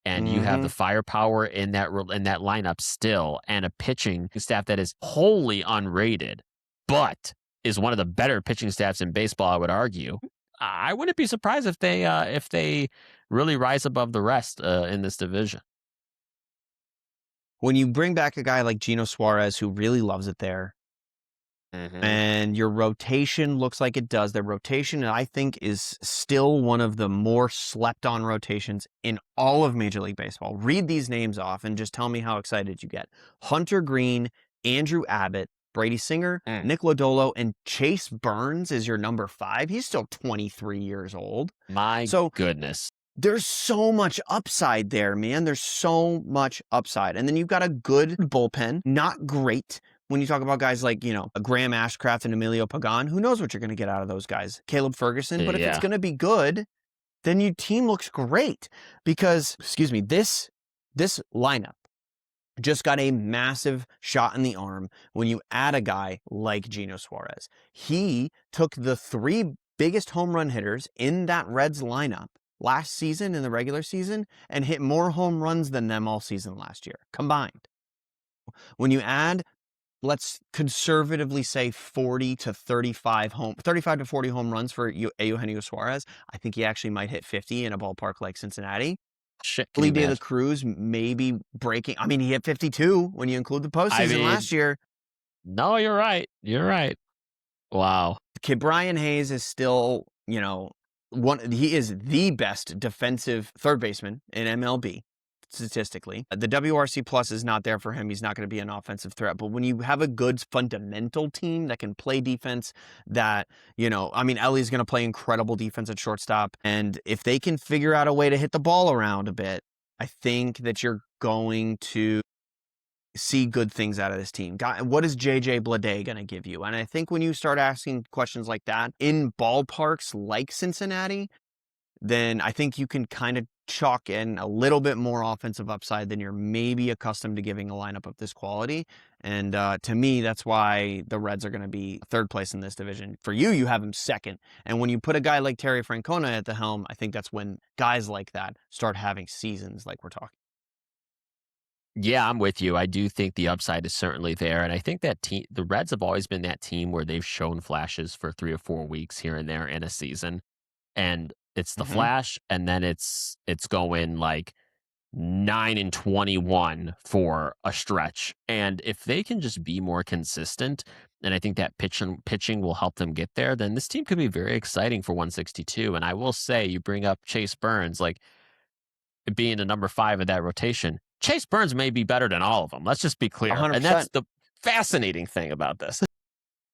A: and you have the firepower in that lineup still and a pitching staff that is wholly unrated, but is one of the better pitching staffs in baseball, I would argue. I wouldn't be surprised if they really rise above the rest in this division.
B: When you bring back a guy like Gino Suarez, who really loves it there, and your rotation looks like it does, their rotation, I think, is still one of the more slept-on rotations in all of Major League Baseball. Read these names off and just tell me how excited you get. Hunter Green, Andrew Abbott, Brady Singer, Nick Lodolo, and Chase Burns is your number 5. He's still 23 years old.
A: My goodness.
B: There's so much upside there, man. There's so much upside. And then you've got a good bullpen. Not great when you talk about guys like, Graham Ashcraft and Emilio Pagan. Who knows what you're going to get out of those guys? Caleb Ferguson. But if it's going to be good, then your team looks great. Because, this lineup just got a massive shot in the arm when you add a guy like Gino Suarez. He took the 3 biggest home run hitters in that Reds lineup last season in the regular season and hit more home runs than them all season last year combined. When you add, let's conservatively say 40 to 35 to 40 home runs for Eugenio Suarez, I think he actually might hit 50 in a ballpark like Cincinnati. Lee De La Cruz maybe breaking. I mean, he hit 52 when you include the postseason last year.
A: No, you're right. You're right. Wow.
B: Kid Brian Hayes is still, he is the best defensive third baseman in MLB statistically. The WRC plus is not there for him. He's not going to be an offensive threat. But when you have a good fundamental team that can play defense, that, Ellie's going to play incredible defense at shortstop. And if they can figure out a way to hit the ball around a bit, I think that you're going to see good things out of this team. What is JJ Bleday going to give you? And I think when you start asking questions like that in ballparks like Cincinnati, then I think you can kind of chalk in a little bit more offensive upside than you're maybe accustomed to giving a lineup of this quality. And to me, that's why the Reds are going to be third place in this division. For you, you have him second. And when you put a guy like Terry Francona at the helm, I think that's when guys like that start having seasons like we're talking.
A: Yeah, I'm with you. I do think the upside is certainly there, and I think that the Reds have always been that team where they've shown flashes for 3 or 4 weeks here and there in a season, and it's the
B: Mm-hmm.
A: flash, and then it's going like 9-21 for a stretch. And if they can just be more consistent, and I think that pitching will help them get there, then this team could be very exciting for 162. And I will say, you bring up Chase Burns, like being a number 5 of that rotation. Chase Burns may be better than all of them. Let's just be clear. And that's
B: 100%.
A: the fascinating thing about this.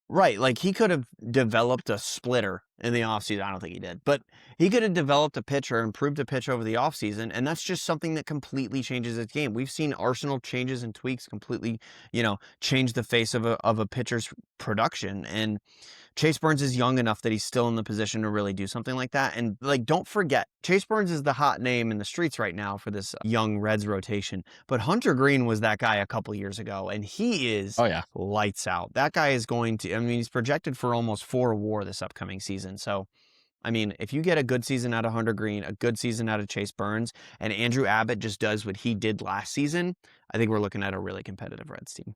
B: Right, like he could have developed a splitter in the offseason. I don't think he did, but he could have developed a pitcher, improved a pitch over the offseason, and that's just something that completely changes its game. We've seen Arsenal changes and tweaks completely, change the face of a pitcher's production. And Chase Burns is young enough that he's still in the position to really do something like that. And like, don't forget, Chase Burns is the hot name in the streets right now for this young Reds rotation. But Hunter Green was that guy a couple years ago, and he is
A: Oh, yeah.
B: lights out. That guy is going to, I mean, he's projected for almost 4 WAR this upcoming season. So, I mean, if you get a good season out of Hunter Green, a good season out of Chase Burns, and Andrew Abbott just does what he did last season, I think we're looking at a really competitive Reds team.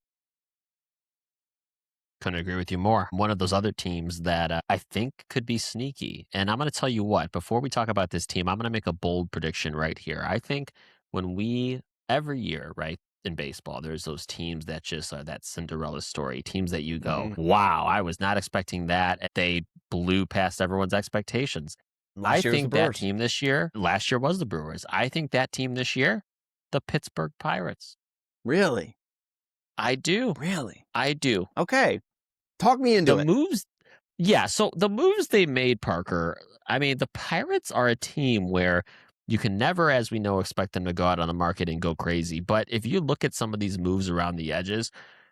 A: Couldn't agree with you more. One of those other teams that I think could be sneaky. And I'm going to tell you what, before we talk about this team, I'm going to make a bold prediction right here. I think every year, right, in baseball, there's those teams that just are that Cinderella story, teams that you go, wow, I was not expecting that. They blew past everyone's expectations. I
B: Last year was the
A: think that
B: Brewers.
A: team this year, last year was the Brewers. I think that team this year, the Pittsburgh Pirates.
B: Really?
A: I do.
B: Really?
A: I do.
B: Okay. Talk me into
A: The
B: it.
A: moves, yeah. So the moves they made, Parker, I mean, the Pirates are a team where you can never, as we know, expect them to go out on the market and go crazy. But if you look at some of these moves around the edges,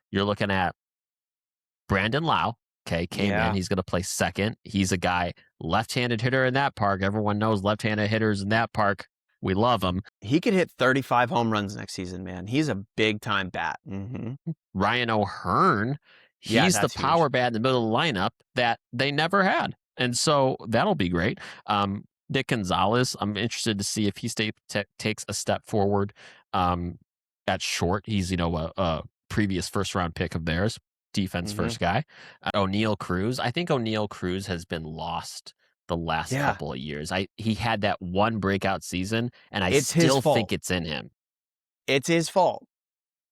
A: you're looking at Brandon Lau. Okay, came in.
B: Yeah.
A: He's going to play second. He's a guy, left-handed hitter in that park. Everyone knows left-handed hitters in that park. We love them.
B: He could hit 35 home runs next season, man. He's a big-time bat.
A: Ryan O'Hearn,
B: Yeah,
A: he's the
B: that's
A: power
B: huge.
A: bat in the middle of the lineup that they never had. And so that'll be great. Nick Gonzalez, I'm interested to see if he takes a step forward at short. He's, a previous first-round pick of theirs, defense first guy. O'Neal Cruz, I think O'Neal Cruz has been lost the last
B: Yeah.
A: couple of years. He had that one breakout season, and I
B: It's his
A: still
B: fault.
A: think it's in him.
B: It's his fault.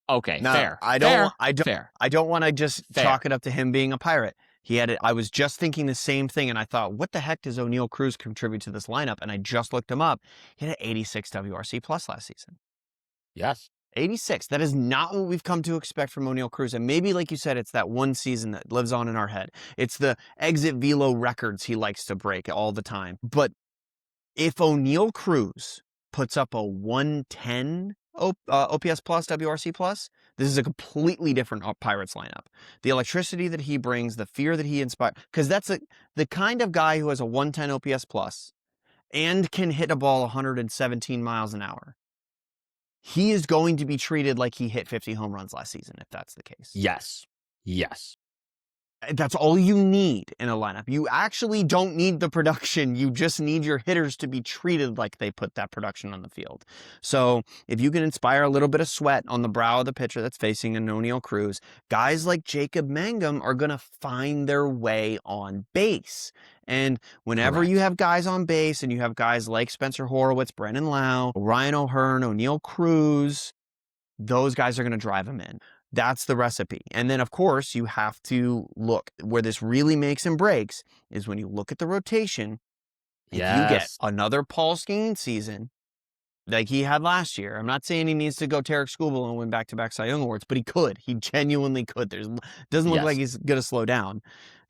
A: Okay,
B: No,
A: fair.
B: I
A: Fair.
B: don't want to just
A: Fair.
B: chalk it up to him being a Pirate. He had it. I was just thinking the same thing, and I thought, what the heck does O'Neal Cruz contribute to this lineup? And I just looked him up. He had an 86 WRC plus last season.
A: Yes.
B: 86. That is not what we've come to expect from O'Neal Cruz. And maybe, like you said, it's that one season that lives on in our head. It's the exit velo records he likes to break all the time. But if O'Neal Cruz puts up a 110 OPS plus, WRC plus, this is a completely different Pirates lineup. The electricity that he brings, the fear that he inspires, because that's the kind of guy who has a 110 OPS plus and can hit a ball 117 miles an hour. He is going to be treated like he hit 50 home runs last season, if that's the case.
A: Yes. Yes.
B: That's all you need in a lineup. You actually don't need the production. You just need your hitters to be treated like they put that production on the field. So if you can inspire a little bit of sweat on the brow of the pitcher that's facing an O'Neal Cruz, guys like Jacob Mangum are going to find their way on base. And whenever
A: Correct.
B: you have guys on base and you have guys like Spencer Horowitz, Brendan Lau, Ryan O'Hearn, O'Neal Cruz, those guys are going to drive them in. That's the recipe. And then, of course, you have to look where this really makes and breaks is when you look at the rotation. If you get another Paul Skeens season like he had last year, I'm not saying he needs to go Tarek Skubal and win back-to-back Cy Young Awards, but he could. He genuinely could. Doesn't look like he's going to slow down.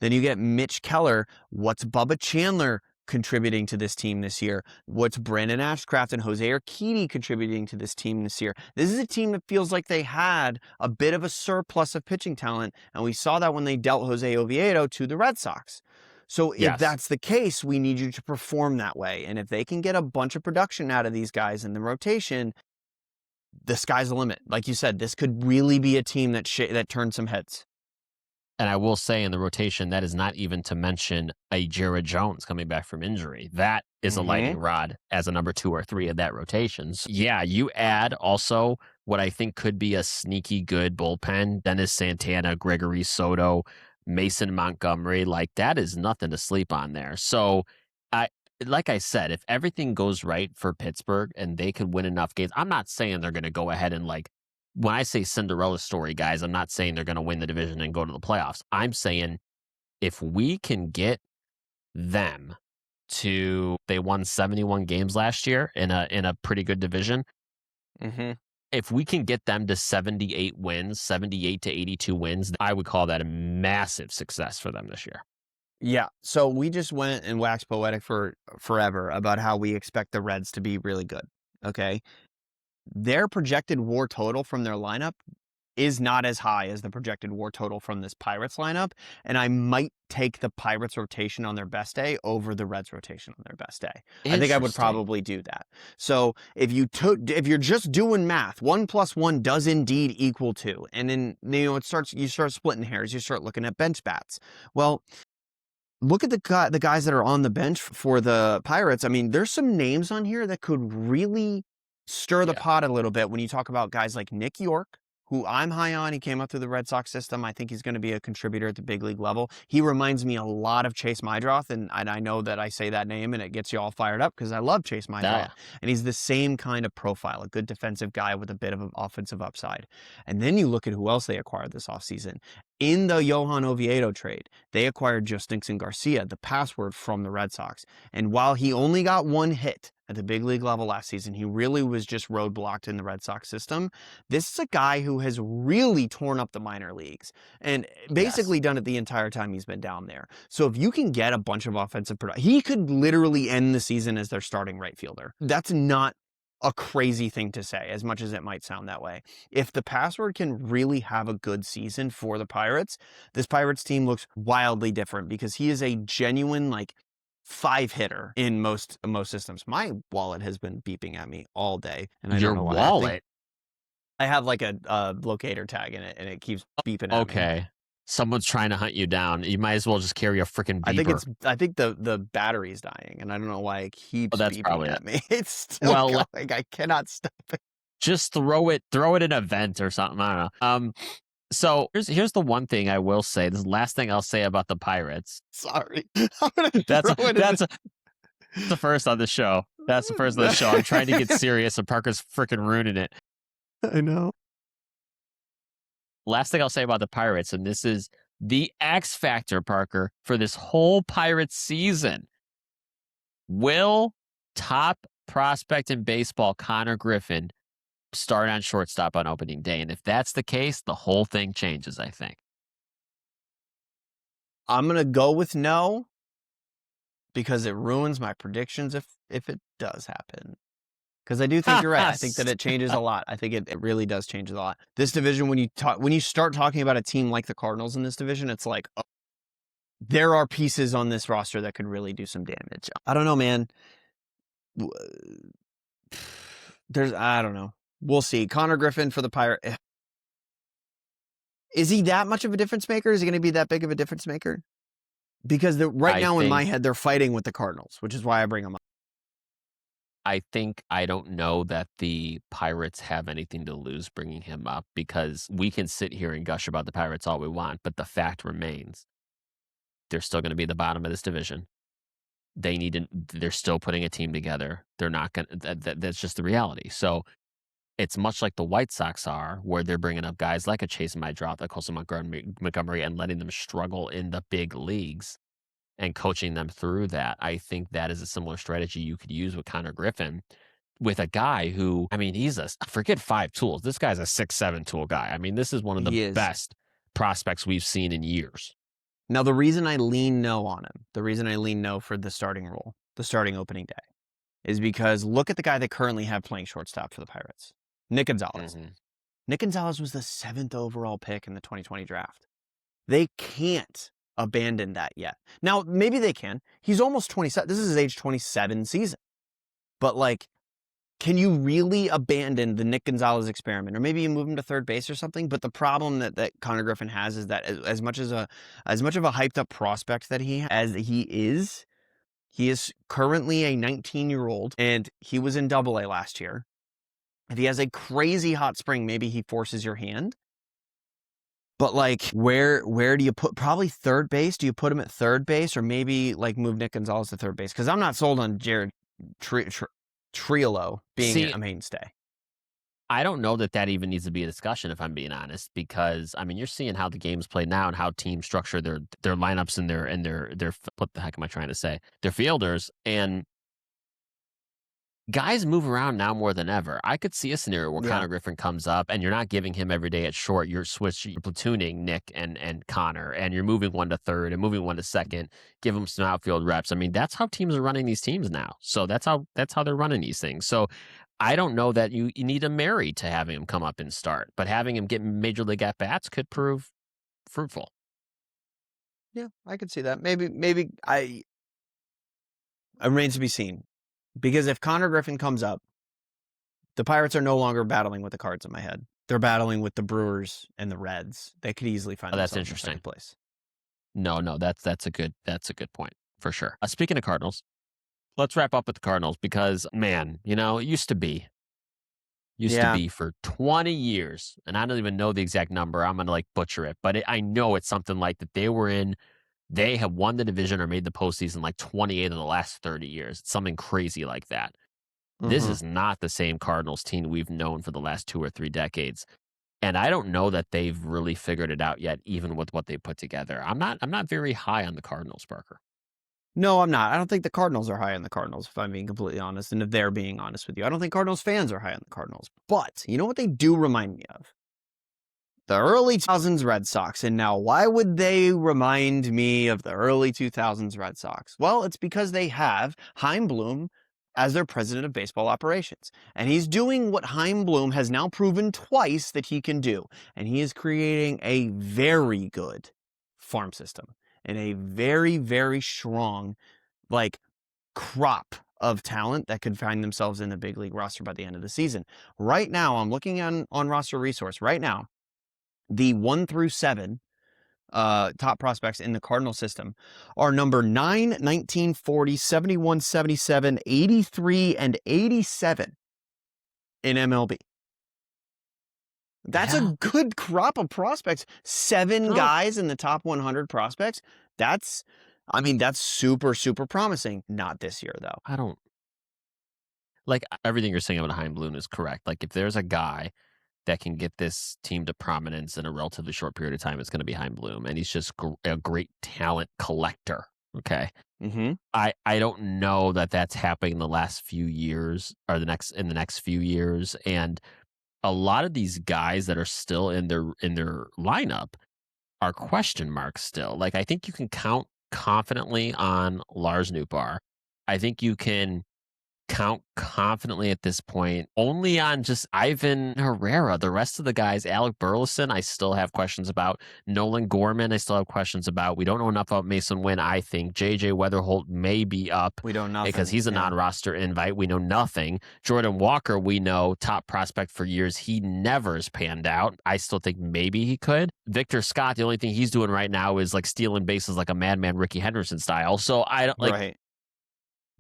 B: Then you get Mitch Keller. What's Bubba Chandler contributing to this team this year? What's Brandon Ashcraft and Jose Urquidy contributing to this team this year? This is a team that feels like they had a bit of a surplus of pitching talent, and we saw that when they dealt Jose Oviedo to the Red Sox. So if
A: Yes.
B: that's the case, we need you to perform that way. And if they can get a bunch of production out of these guys in the rotation, the sky's the limit. Like you said, this could really be a team that turns some heads.
A: And I will say in the rotation, that is not even to mention a Jared Jones coming back from injury. That is a lightning
B: Mm-hmm.
A: rod as a number 2 or 3 of that rotation. So, yeah, you add also what I think could be a sneaky good bullpen, Dennis Santana, Gregory Soto, Mason Montgomery. Like, that is nothing to sleep on there. So, I like I said, if everything goes right for Pittsburgh and they could win enough games, I'm not saying they're going to go ahead and like when I say Cinderella story, guys, I'm not saying they're going to win the division and go to the playoffs. I'm saying if we can get them to they won 71 games last year in a pretty good division.
B: Mm-hmm.
A: If we can get them to 78 wins, 78 to 82 wins, I would call that a massive success for them this year.
B: Yeah. So we just went and waxed poetic for forever about how we expect the Reds to be really good. Okay. Their projected WAR total from their lineup is not as high as the projected WAR total from this Pirates lineup, and I might take the Pirates rotation on their best day over the Reds rotation on their best day. I think I would
A: Interesting.
B: probably do that. So if you're just doing math, 1 + 1 does indeed equal 2, and then you start splitting hairs. You start looking at bench bats. Well, look at the guys that are on the bench for the Pirates. I mean, there's some names on here that could really stir the
A: Yeah.
B: pot a little bit when you talk about guys like Nick York, who I'm high on. He came up through the Red Sox system. I think he's going to be a contributor at the big league level. He reminds me a lot of Chase Meidroth, and I know that I say that name and it gets you all fired up because I love Chase Meidroth.
A: Yeah.
B: And he's the same kind of profile, a good defensive guy with a bit of an offensive upside. And then you look at who else they acquired this offseason. In the Johan Oviedo trade, they acquired Justinson Garcia, the password from the Red Sox. And while he only got 1 hit at the big league level last season, he really was just roadblocked in the Red Sox system. This is a guy who has really torn up the minor leagues and
A: Yes.
B: basically done it the entire time he's been down there. So if you can get a bunch of offensive production, he could literally end the season as their starting right fielder. That's not a crazy thing to say, as much as it might sound that way. If the password can really have a good season for the Pirates, this Pirates team looks wildly different because he is a genuine, like, 5 hitter in most systems. My wallet has been beeping at me all day, and I don't
A: Your
B: know why. I think
A: wallet.
B: I have like a locator tag in it, and it keeps beeping at me.
A: Okay. Someone's trying to hunt you down. You might as well just carry a freaking beeper.
B: I think the battery's dying, and I don't know why it
A: Oh,
B: keeps
A: that's
B: beeping
A: probably it.
B: at me. It's still
A: Well,
B: going. I cannot stop it.
A: just throw it in a vent or something. I don't know. So here's the one thing I will say. This is the last thing I'll say about the Pirates.
B: Sorry. I'm gonna
A: That's
B: throw it in
A: that's the first on the show. That's the first on the show. I'm trying to get serious, and Parker's freaking ruining it.
B: I know.
A: Last thing I'll say about the Pirates, and this is the X factor, Parker, for this whole Pirates season. Will top prospect in baseball, Connor Griffin, start on shortstop on opening day? And if that's the case, the whole thing changes, I think.
B: I'm gonna go with no because it ruins my predictions if it does happen. Because I do think you're right. I think that it changes a lot. I think it really does change a lot. This division, when you start talking about a team like the Cardinals in this division, it's like, oh, there are pieces on this roster that could really do some damage. I don't know, man. I don't know. We'll see. Connor Griffin for the Pirate. Is he that much of a difference maker? Is he going to be that big of a difference maker? Because right
A: I
B: now in my
A: think
B: head, they're fighting with the Cardinals, which is why I bring them up.
A: I don't know that the Pirates have anything to lose bringing him up because we can sit here and gush about the Pirates all we want, but the fact remains they're still going to be the bottom of this division. They're still putting a team together. They're not going to, that's just the reality. So it's much like the White Sox are, where they're bringing up guys like a Chase Meidroth, a Colson Montgomery, and letting them struggle in the big leagues and coaching them through that. I think that is a similar strategy you could use with Connor Griffin, with a guy who, I mean, forget 5 tools. This guy's a 6'7" tool guy. I mean, this is one of the
B: He is.
A: best prospects we've seen in years.
B: Now, the reason I lean no on him, the reason I lean no for the starting role, the starting opening day, is because look at the guy they currently have playing shortstop for the Pirates, Nick Gonzalez.
A: Mm-hmm.
B: Nick Gonzalez was the 7th overall pick in the 2020 draft. They can't abandon that yet. Now, maybe they can. He's almost 27. This is his age 27 season. But, like, can you really abandon the Nick Gonzalez experiment? Or maybe you move him to third base or something? But the problem that Connor Griffin has is that as much of a hyped up prospect that he is currently a 19-year-old, and he was in Double-A last year. If he has a crazy hot spring, maybe he forces your hand. But, like, where do you put, probably third base? Do you put him at third base, or maybe, like, move Nick Gonzalez to third base? Because I'm not sold on Jared Triolo being
A: See,
B: a mainstay.
A: I don't know that that even needs to be a discussion, if I'm being honest, because I mean, you're seeing how the game's played now and how teams structure their lineups and their what the heck am I trying to say? Their fielders, and guys move around now more than ever. I could see a scenario where
B: Yeah.
A: Connor Griffin comes up and you're not giving him every day at short. You're platooning Nick and Connor, and you're moving one to third and moving one to second. Give him some outfield reps. I mean, that's how teams are running these teams now. So that's how they're running these things. So I don't know that you need a marry to having him come up and start, but having him get major league at bats could prove fruitful.
B: Yeah, I could see that. Maybe it remains to be seen. Because if Connor Griffin comes up, the Pirates are no longer battling with the Cards in my head. They're battling with the Brewers and the Reds. They could easily find
A: Oh, that's
B: themselves in
A: interesting.
B: second place.
A: No, that's a good point for sure. Speaking of Cardinals, let's wrap up with the Cardinals because man, it used to
B: Yeah.
A: be for 20 years, and I don't even know the exact number. I'm gonna like butcher it, but I know it's something like that. They have won the division or made the postseason like 28 of the last 30 years. It's something crazy like that. This
B: Mm-hmm.
A: is not the same Cardinals team we've known for the last 2 or 3 decades. And I don't know that they've really figured it out yet, even with what they put together. I'm not very high on the Cardinals, Parker.
B: No, I'm not. I don't think the Cardinals are high on the Cardinals, if I'm being completely honest. And if they're being honest with you, I don't think Cardinals fans are high on the Cardinals. But you know what they do remind me of? The early 2000s Red Sox. And now, why would they remind me of the early 2000s Red Sox? Well, it's because they have Chaim Bloom as their president of baseball operations. And he's doing what Chaim Bloom has now proven twice that he can do. And he is creating a very good farm system and a very, very strong, like, crop of talent that could find themselves in the big league roster by the end of the season. Right now, I'm looking on Roster Resource right now. The 1 through 7 top prospects in the Cardinal system are number 9, 19, 40, 71, 77, 83, and 87 in MLB. That's
A: Yeah.
B: a good crop of prospects. 7
A: No,
B: guys in the top 100 prospects. That's super, super promising. Not this year, though.
A: I don't like everything you're saying about Hein Bloom is correct. Like if there's a guy that can get this team to prominence in a relatively short period of time, it's going to be Hein Bloom, and he's just a great talent collector. Okay,
B: Mm-hmm.
A: I don't know that that's happening the last few years or in the next few years, and a lot of these guys that are still in their lineup are question marks still. Like I think you can count confidently on Lars Nootbaar. I think you can count confidently at this point only on just Ivan Herrera. The rest of the guys, Alec Burleson, I still have questions about. Nolan Gorman, I still have questions about. We don't know enough about Mason Wynn, I think. JJ Weatherholt may be up
B: We don't
A: because
B: nothing.
A: he's a
B: Yeah.
A: non-roster invite. We know nothing. Jordan Walker, we know, top prospect for years. He never has panned out. I still think maybe he could. Victor Scott, the only thing he's doing right now is like stealing bases like a madman Ricky Henderson style. So I don't like
B: Right.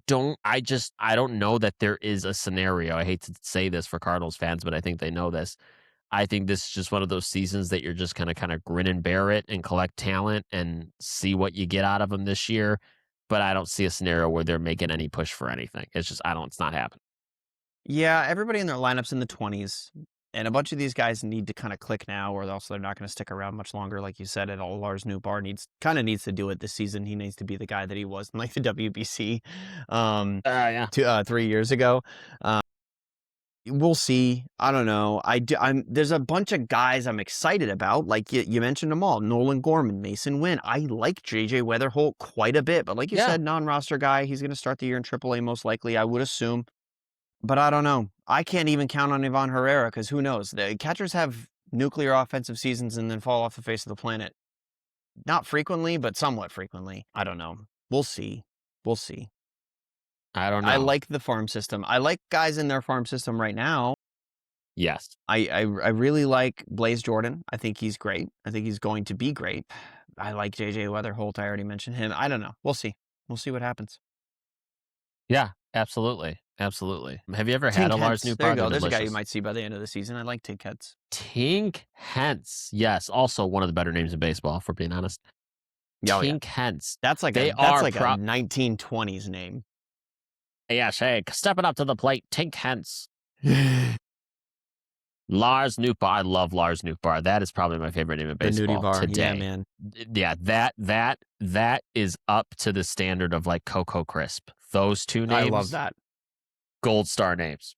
A: I don't know that there is a scenario. I hate to say this for Cardinals fans, but I think they know this. I think this is just one of those seasons that you're just gonna kind of grin and bear it and collect talent and see what you get out of them this year. But I don't see a scenario where they're making any push for anything. It's not happening.
B: Yeah, everybody in their lineups in the 20s, and a bunch of these guys need to kind of click now, or else they're not going to stick around much longer. Like you said, Lars Nootbaar needs to do it this season. He needs to be the guy that he was in like the WBC,
A: Yeah.
B: 3 years ago. We'll see. I don't know. There's a bunch of guys I'm excited about. Like you mentioned them all: Nolan Gorman, Mason Wynn. I like JJ Weatherholt quite a bit, but like you
A: Yeah.
B: said, non-roster guy. He's going to start the year in AAA most likely, I would assume. But I don't know. I can't even count on Ivan Herrera because who knows? The catchers have nuclear offensive seasons and then fall off the face of the planet. not frequently, but somewhat frequently. I don't know. We'll see. We'll see.
A: I don't
B: I
A: know.
B: like the farm system. I like guys in their farm system right now.
A: Yes.
B: I really like Blaze Jordan. I think he's great. I think he's going to be great. I like JJ Weatherholt. I already mentioned him. I don't know. We'll see. We'll see what happens.
A: Yeah, absolutely. Absolutely. Have you ever had
B: Tink
A: a Lars
B: Hentz. There you
A: Nootbaar? They're
B: go. There's a guy you
A: delicious.
B: might see by the end of the season. I like Tink Hentz.
A: Tink Hentz. Yes, also one of the better names in baseball, if we're being honest.
B: Oh, yeah.
A: Tink Hentz.
B: That's like
A: They
B: a
A: are
B: 1920s name.
A: Yes, hey, stepping up to the plate, Tink Hentz. Lars Nootbaar. I love Lars Nootbaar. That is probably my favorite name in
B: The Nudie
A: baseball
B: Bar.
A: today.
B: Yeah, man.
A: Yeah, that is up to the standard of like Cocoa Crisp. Those two names.
B: I love that.
A: Gold star names.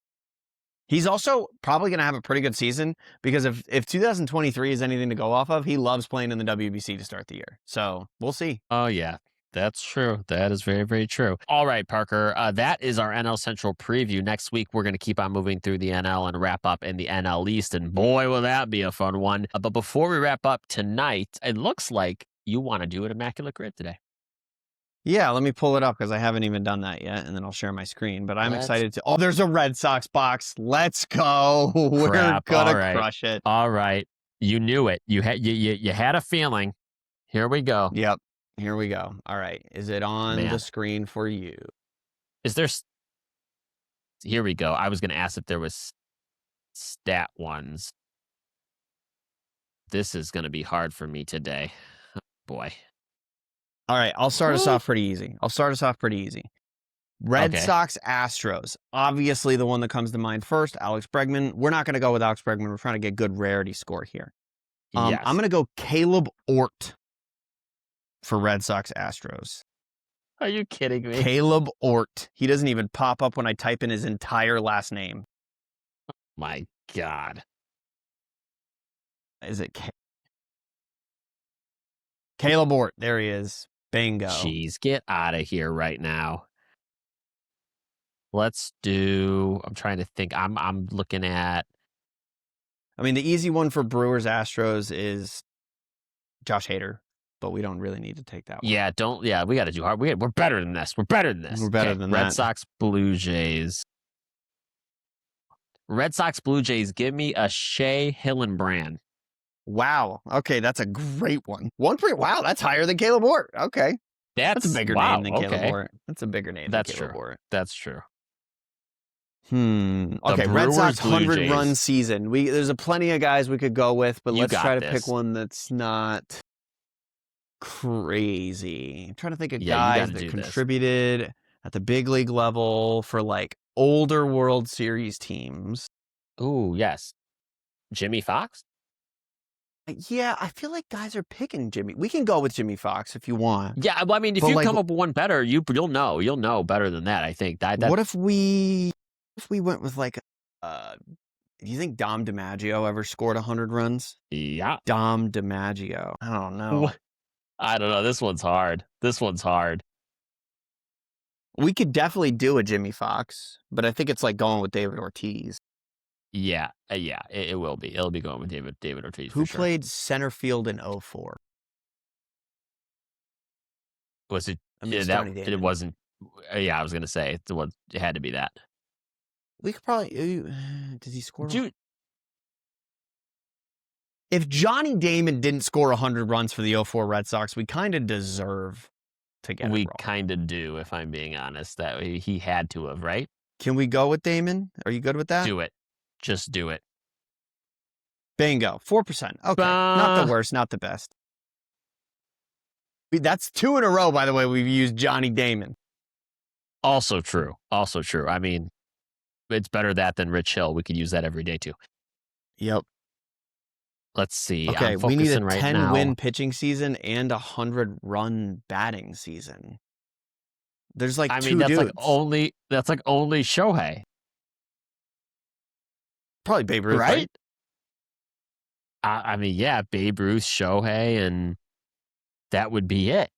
B: He's also probably going to have a pretty good season because if 2023 is anything to go off of, he loves playing in the WBC to start the year. So we'll see.
A: Oh, yeah. That's true. That is very, very true. All right, Parker. That is our NL Central preview. Next week, we're going to keep on moving through the NL and wrap up in the NL East. And boy, will that be a fun one. But before we wrap up tonight, it looks like you want to do an Immaculate Grid today.
B: Yeah, let me pull it up because I haven't even done that yet, and then I'll share my screen. But I'm excited to. Oh, there's a Red Sox box. Let's go. We're gonna crush it.
A: All right. You knew it. You had a feeling. Here we go.
B: Yep. Here we go. All right. Is it on the screen for you?
A: Is there? Here we go. I was going to ask if there was stat ones. This is going to be hard for me today. Oh, boy.
B: All right. I'll start us off pretty easy. Red Sox Astros. Obviously, the one that comes to mind first, Alex Bregman. We're not going to go with Alex Bregman. We're trying to get good rarity score here.
A: Yes.
B: I'm going to go Caleb Ort for Red Sox Astros.
A: Are you kidding me?
B: Caleb Ort. He doesn't even pop up when I type in his entire last name.
A: My God.
B: Is it Caleb Ort? There he is. Bingo.
A: Jeez, get out of here right now. Let's do. I'm trying to think. I'm looking at.
B: I mean, the easy one for Brewers Astros is Josh Hader, but we don't really need to take that one.
A: Yeah, don't. Yeah, we got to do hard. We're better than this. We're better than this.
B: We're better than that.
A: Red Sox Blue Jays. Red Sox Blue Jays. Give me a Shea Hillenbrand.
B: Wow. Okay, that's a great one. Wow, that's higher than Caleb Ort. Okay. That's a bigger name than Caleb Ort. That's a bigger name than Caleb Ort.
A: That's true.
B: Okay, Red Sox 100-run season. There's plenty of guys we could go with, but let's try to pick one that's not crazy. I'm trying to think of guys that contributed at the big league level for like older World Series teams.
A: Ooh, yes. Jimmy Fox?
B: Yeah, I feel like guys are picking Jimmy. We can go with Jimmy Fox if you want.
A: Yeah, well, I mean, if you come up with one better, you'll know better than that. I think.
B: What if we went with like, do you think Dom DiMaggio ever scored 100 runs?
A: Yeah,
B: Dom DiMaggio. I don't know.
A: I don't know. This one's hard.
B: We could definitely do a Jimmy Fox, but I think it's like going with David Ortiz.
A: Yeah, it will be. It'll be going with David Ortiz.
B: Who played center field in 2004?
A: Was it?
B: I mean,
A: it wasn't. Yeah, I was gonna say it had to be that.
B: We could probably. Did he score? If Johnny Damon didn't score 100 runs for the 2004 Red Sox, we kind of deserve to get it wrong.
A: We kind of do, if I'm being honest. That he had to have, right?
B: Can we go with Damon? Are you good with that?
A: Do it. Just do it.
B: Bingo. 4%. Okay. Not the worst, not the best. That's 2 in a row, by the way, we've used Johnny Damon.
A: Also true. I mean, it's better that than Rich Hill. We could use that every day, too.
B: Yep.
A: Let's see.
B: Okay, we need a 10-win pitching season and a 100-run batting season. There's like two dudes.
A: That's like only Shohei.
B: Probably Babe Ruth,
A: right? I mean, yeah, Babe Ruth, Shohei, and that would be it.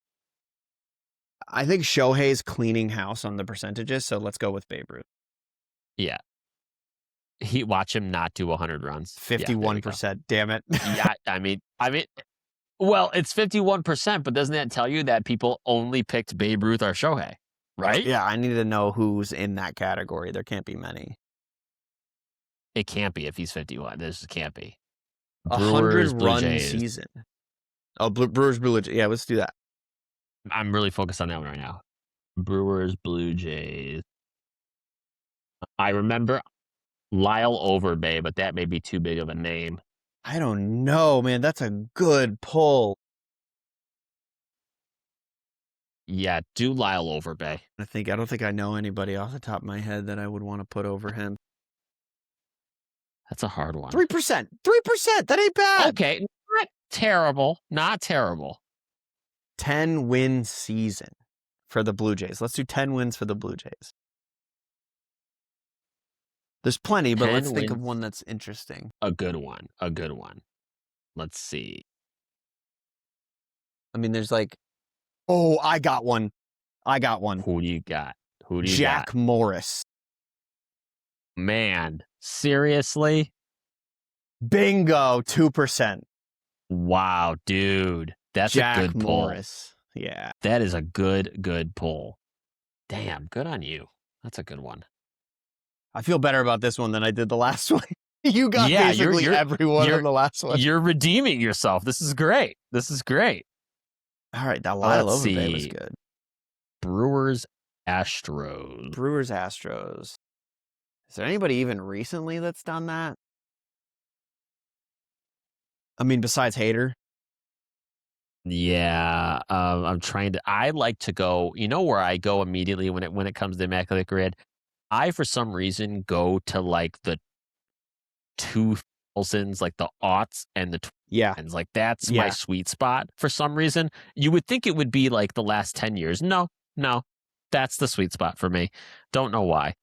B: I think Shohei's cleaning house on the percentages, so let's go with Babe Ruth.
A: Yeah. Watch him not do 100 runs.
B: 51%. Damn it.
A: Yeah, I mean, Well, it's 51%, but doesn't that tell you that people only picked Babe Ruth or Shohei, right?
B: Yeah, I need to know who's in that category. There can't be many.
A: It can't be if he's 51. This can't be.
B: 100
A: Brewers, Blue
B: run
A: Jays.
B: season. Oh, Brewers, Blue Jays. Yeah, let's do that.
A: I'm really focused on that one right now. Brewers, Blue Jays. I remember Lyle Overbay, but that may be too big of a name.
B: I don't know, man. That's a good pull.
A: Yeah, do Lyle Overbay.
B: I don't think I know anybody off the top of my head that I would want to put over him.
A: That's a hard one.
B: 3%. 3%. That ain't bad.
A: Okay, not terrible. Not terrible.
B: 10-win season for the Blue Jays. Let's do 10 wins for the Blue Jays. There's plenty, but let's think of one that's interesting.
A: A good one. A good one. Let's see.
B: I mean, there's like, oh, I got one.
A: Who do you got?
B: Jack Morris.
A: Man, seriously?
B: Bingo, 2%.
A: Wow, dude. That's
B: Jack
A: a good
B: Morris. Pull. Yeah.
A: That is a good pull. Damn, good on you. That's a good one.
B: I feel better about this one than I did the last one. You got basically everyone on the last one.
A: You're redeeming yourself. This is great.
B: All right, that Lyle Overbay was good.
A: Brewers, Astros.
B: Is there anybody even recently that's done that? I mean, besides Hader?
A: Yeah, I like to go, you know where I go immediately when it comes to Immaculate Grid? I, for some reason, go to like the 2000s, like the aughts and the 2000s. Like that's my sweet spot for some reason. You would think it would be like the last 10 years. No, that's the sweet spot for me. Don't know why.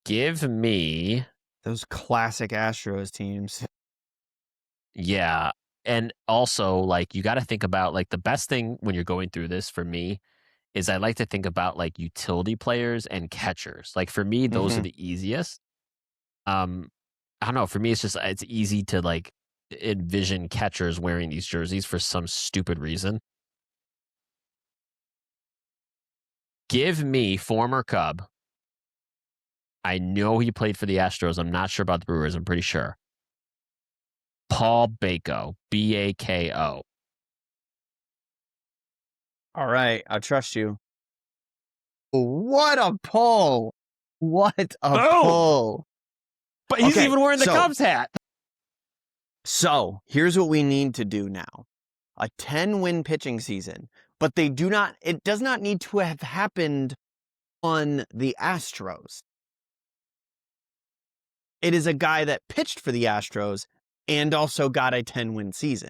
A: Give me
B: those classic Astros teams.
A: Yeah. And also, like, you got to think about, like, the best thing when you're going through this for me is I like to think about, like, utility players and catchers. Like, for me, those are the easiest. I don't know. For me, it's easy to, like, envision catchers wearing these jerseys for some stupid reason. Give me former Cub. I know he played for the Astros. I'm not sure about the Brewers. I'm pretty sure. Paul Bako, Bako.
B: All right, I trust you. What a pull! What a pull!
A: But he's even wearing the Cubs hat.
B: So here's what we need to do now: a 10-win pitching season. But it does not need to have happened on the Astros. It is a guy that pitched for the Astros and also got a 10-win season.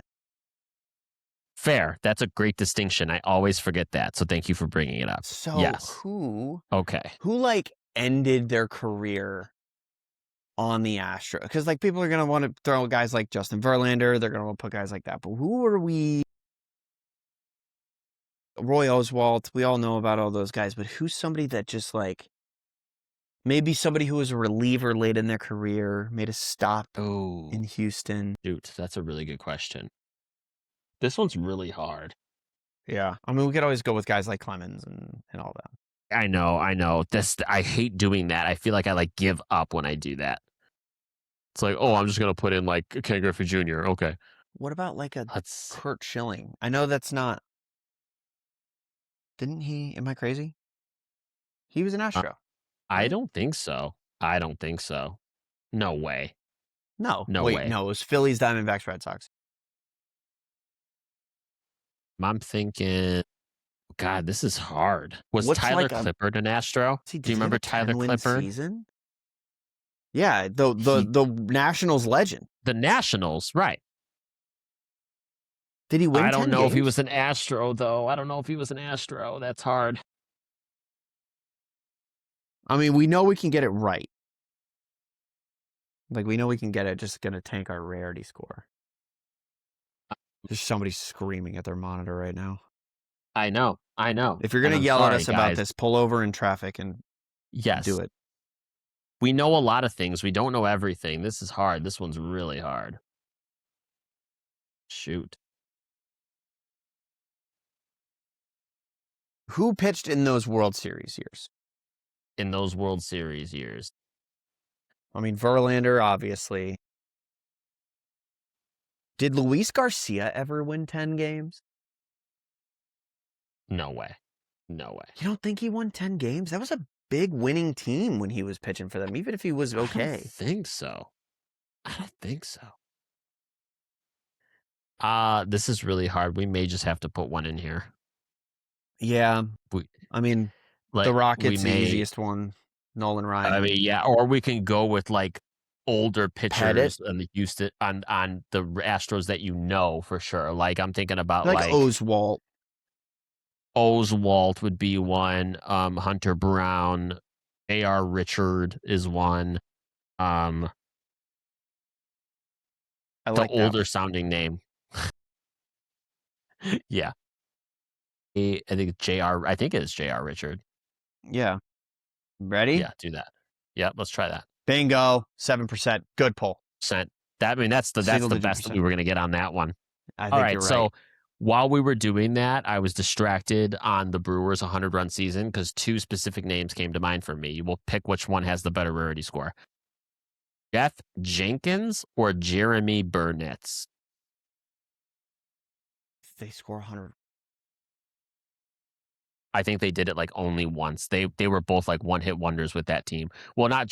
A: Fair. That's a great distinction. I always forget that. So thank you for bringing it up.
B: So
A: yes.
B: who
A: like
B: ended their career on the Astros? Because like people are going to want to throw guys like Justin Verlander. They're going to want to put guys like that. But who are we? Roy Oswalt. We all know about all those guys. But who's somebody that just like maybe somebody who was a reliever late in their career, made a stop in Houston?
A: Dude, that's a really good question. This one's really hard.
B: Yeah. I mean, we could always go with guys like Clemens and all that.
A: I know. I hate doing that. I feel like I like give up when I do that. It's like, oh, I'm just going to put in like Ken Griffey Jr. Okay.
B: What about like Kurt Schilling? I know that's not. Didn't he? Am I crazy? He was an Astro.
A: I don't think so. No way.
B: No way. No, it was Phillies, Diamondbacks, Red Sox.
A: I'm thinking, God, this is hard. Was Tyler Clippard an Astro? Do you remember Tyler Clippard?
B: Season? Yeah, the Nationals legend.
A: The Nationals, right.
B: Did he win 10 games?
A: I don't know if he was an Astro, though. That's hard.
B: I mean, we know we can get it right. Like, we know we can get it, just going to tank our rarity score. There's somebody screaming at their monitor right now.
A: I know.
B: If you're going to yell at us about this, pull over in traffic and do it.
A: We know a lot of things. We don't know everything. This is hard. This one's really hard. Shoot.
B: Who pitched in those World Series years?
A: In those World Series years.
B: I mean, Verlander, obviously. Did Luis Garcia ever win 10 games?
A: No way. No way.
B: You don't think he won 10 games? That was a big winning team when he was pitching for them, even if he was
A: I don't
B: okay.
A: think so. I don't think so. This is really hard. We may just have to put one in here.
B: Yeah.
A: We
B: I mean, the
A: like we
B: Rockets, the
A: may
B: easiest one. Nolan
A: I
B: Ryan.
A: mean, yeah, or we can go with like older
B: Pettit.
A: pitchers on the Houston on the Astros that you know for sure. Like I'm thinking about
B: Like
A: like
B: Oswalt.
A: Oswalt would be one, Hunter Brown, A.R. Richard is one.
B: I
A: The
B: like that
A: older
B: one.
A: sounding name. Yeah. I think JR I think it is JR Richard.
B: Yeah. Ready?
A: Yeah, do that. Yeah, let's try that.
B: Bingo. 7%. Good pull.
A: Percent. That I mean that's
B: Single
A: the
B: digit
A: best that we
B: percent.
A: were gonna get on that one.
B: I
A: All
B: think
A: right,
B: you're right.
A: so while we were doing that, I was distracted on the Brewers 100-run season because two specific names came to mind for me. We'll pick which one has the better rarity score. Jeff Jenkins or Jeremy Burnitz?
B: They score 100.
A: I think they did it like only once. They were both like one-hit wonders with that team. Well, not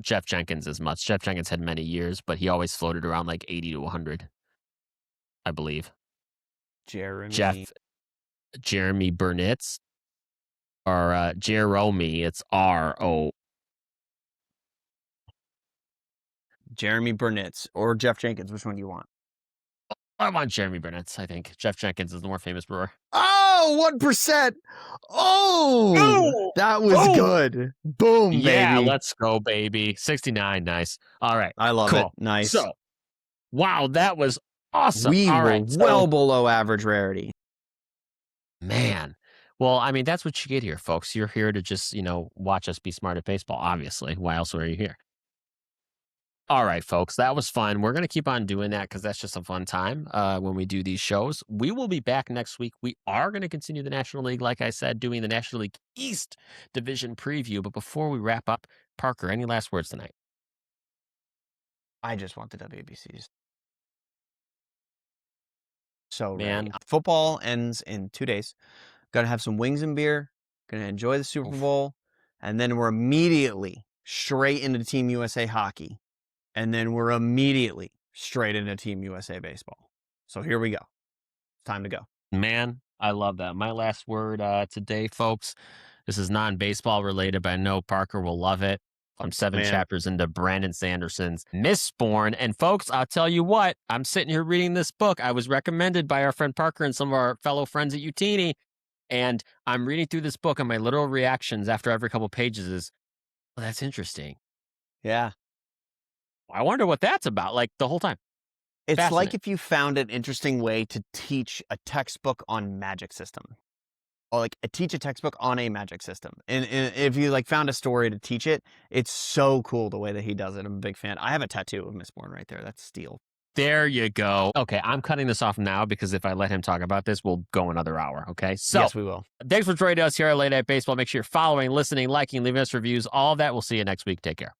A: Jeff Jenkins as much. Jeff Jenkins had many years, but he always floated around like 80 to 100, I believe.
B: Jeremy
A: Burnitz or Jerome. It's R-O.
B: Jeremy Burnitz or Jeff Jenkins. Which one do you want?
A: I want Jeremy Burnitz, I think. Jeff Jenkins is the more famous brewer.
B: Oh, 1%. Oh, that was good. Boom,
A: Yeah,
B: baby.
A: let's go, baby. 69, nice. All right.
B: I love
A: cool.
B: it. Nice.
A: So, wow, that was awesome.
B: We
A: All
B: were
A: right,
B: well below average rarity.
A: Man. Well, I mean, that's what you get here, folks. You're here to just, watch us be smart at baseball, obviously. Why else are you here? All right, folks, that was fun. We're going to keep on doing that because that's just a fun time when we do these shows. We will be back next week. We are going to continue the National League, like I said, doing the National League East Division preview. But before we wrap up, Parker, any last words tonight?
B: I just want the WBCs. So,
A: Man.
B: ready. Football ends in 2 days. Gonna have some wings and beer. Gonna enjoy the Super Bowl. And then we're immediately straight into Team USA hockey. And then we're immediately straight into Team USA baseball. So here we go. It's time to go.
A: Man, I love that. My last word today, folks, this is non-baseball related, but I know Parker will love it. I'm 7 chapters into Brandon Sanderson's Mistborn. And folks, I'll tell you what, I'm sitting here reading this book. I was recommended by our friend Parker and some of our fellow friends at UTini. And I'm reading through this book, and my literal reactions after every couple pages is, well, that's interesting.
B: Yeah.
A: I wonder what that's about, like the whole time.
B: It's like if you found an interesting way to teach a textbook on magic system. Or like teach a textbook on a magic system. And if you like found a story to teach it, it's so cool the way that he does it. I'm a big fan. I have a tattoo of Mistborn right there. That's steel.
A: There you go. Okay, I'm cutting this off now because if I let him talk about this, we'll go another hour, okay? So,
B: yes, we will.
A: Thanks for joining us here at Late Night Baseball. Make sure you're following, listening, liking, leaving us reviews, all of that. We'll see you next week. Take care.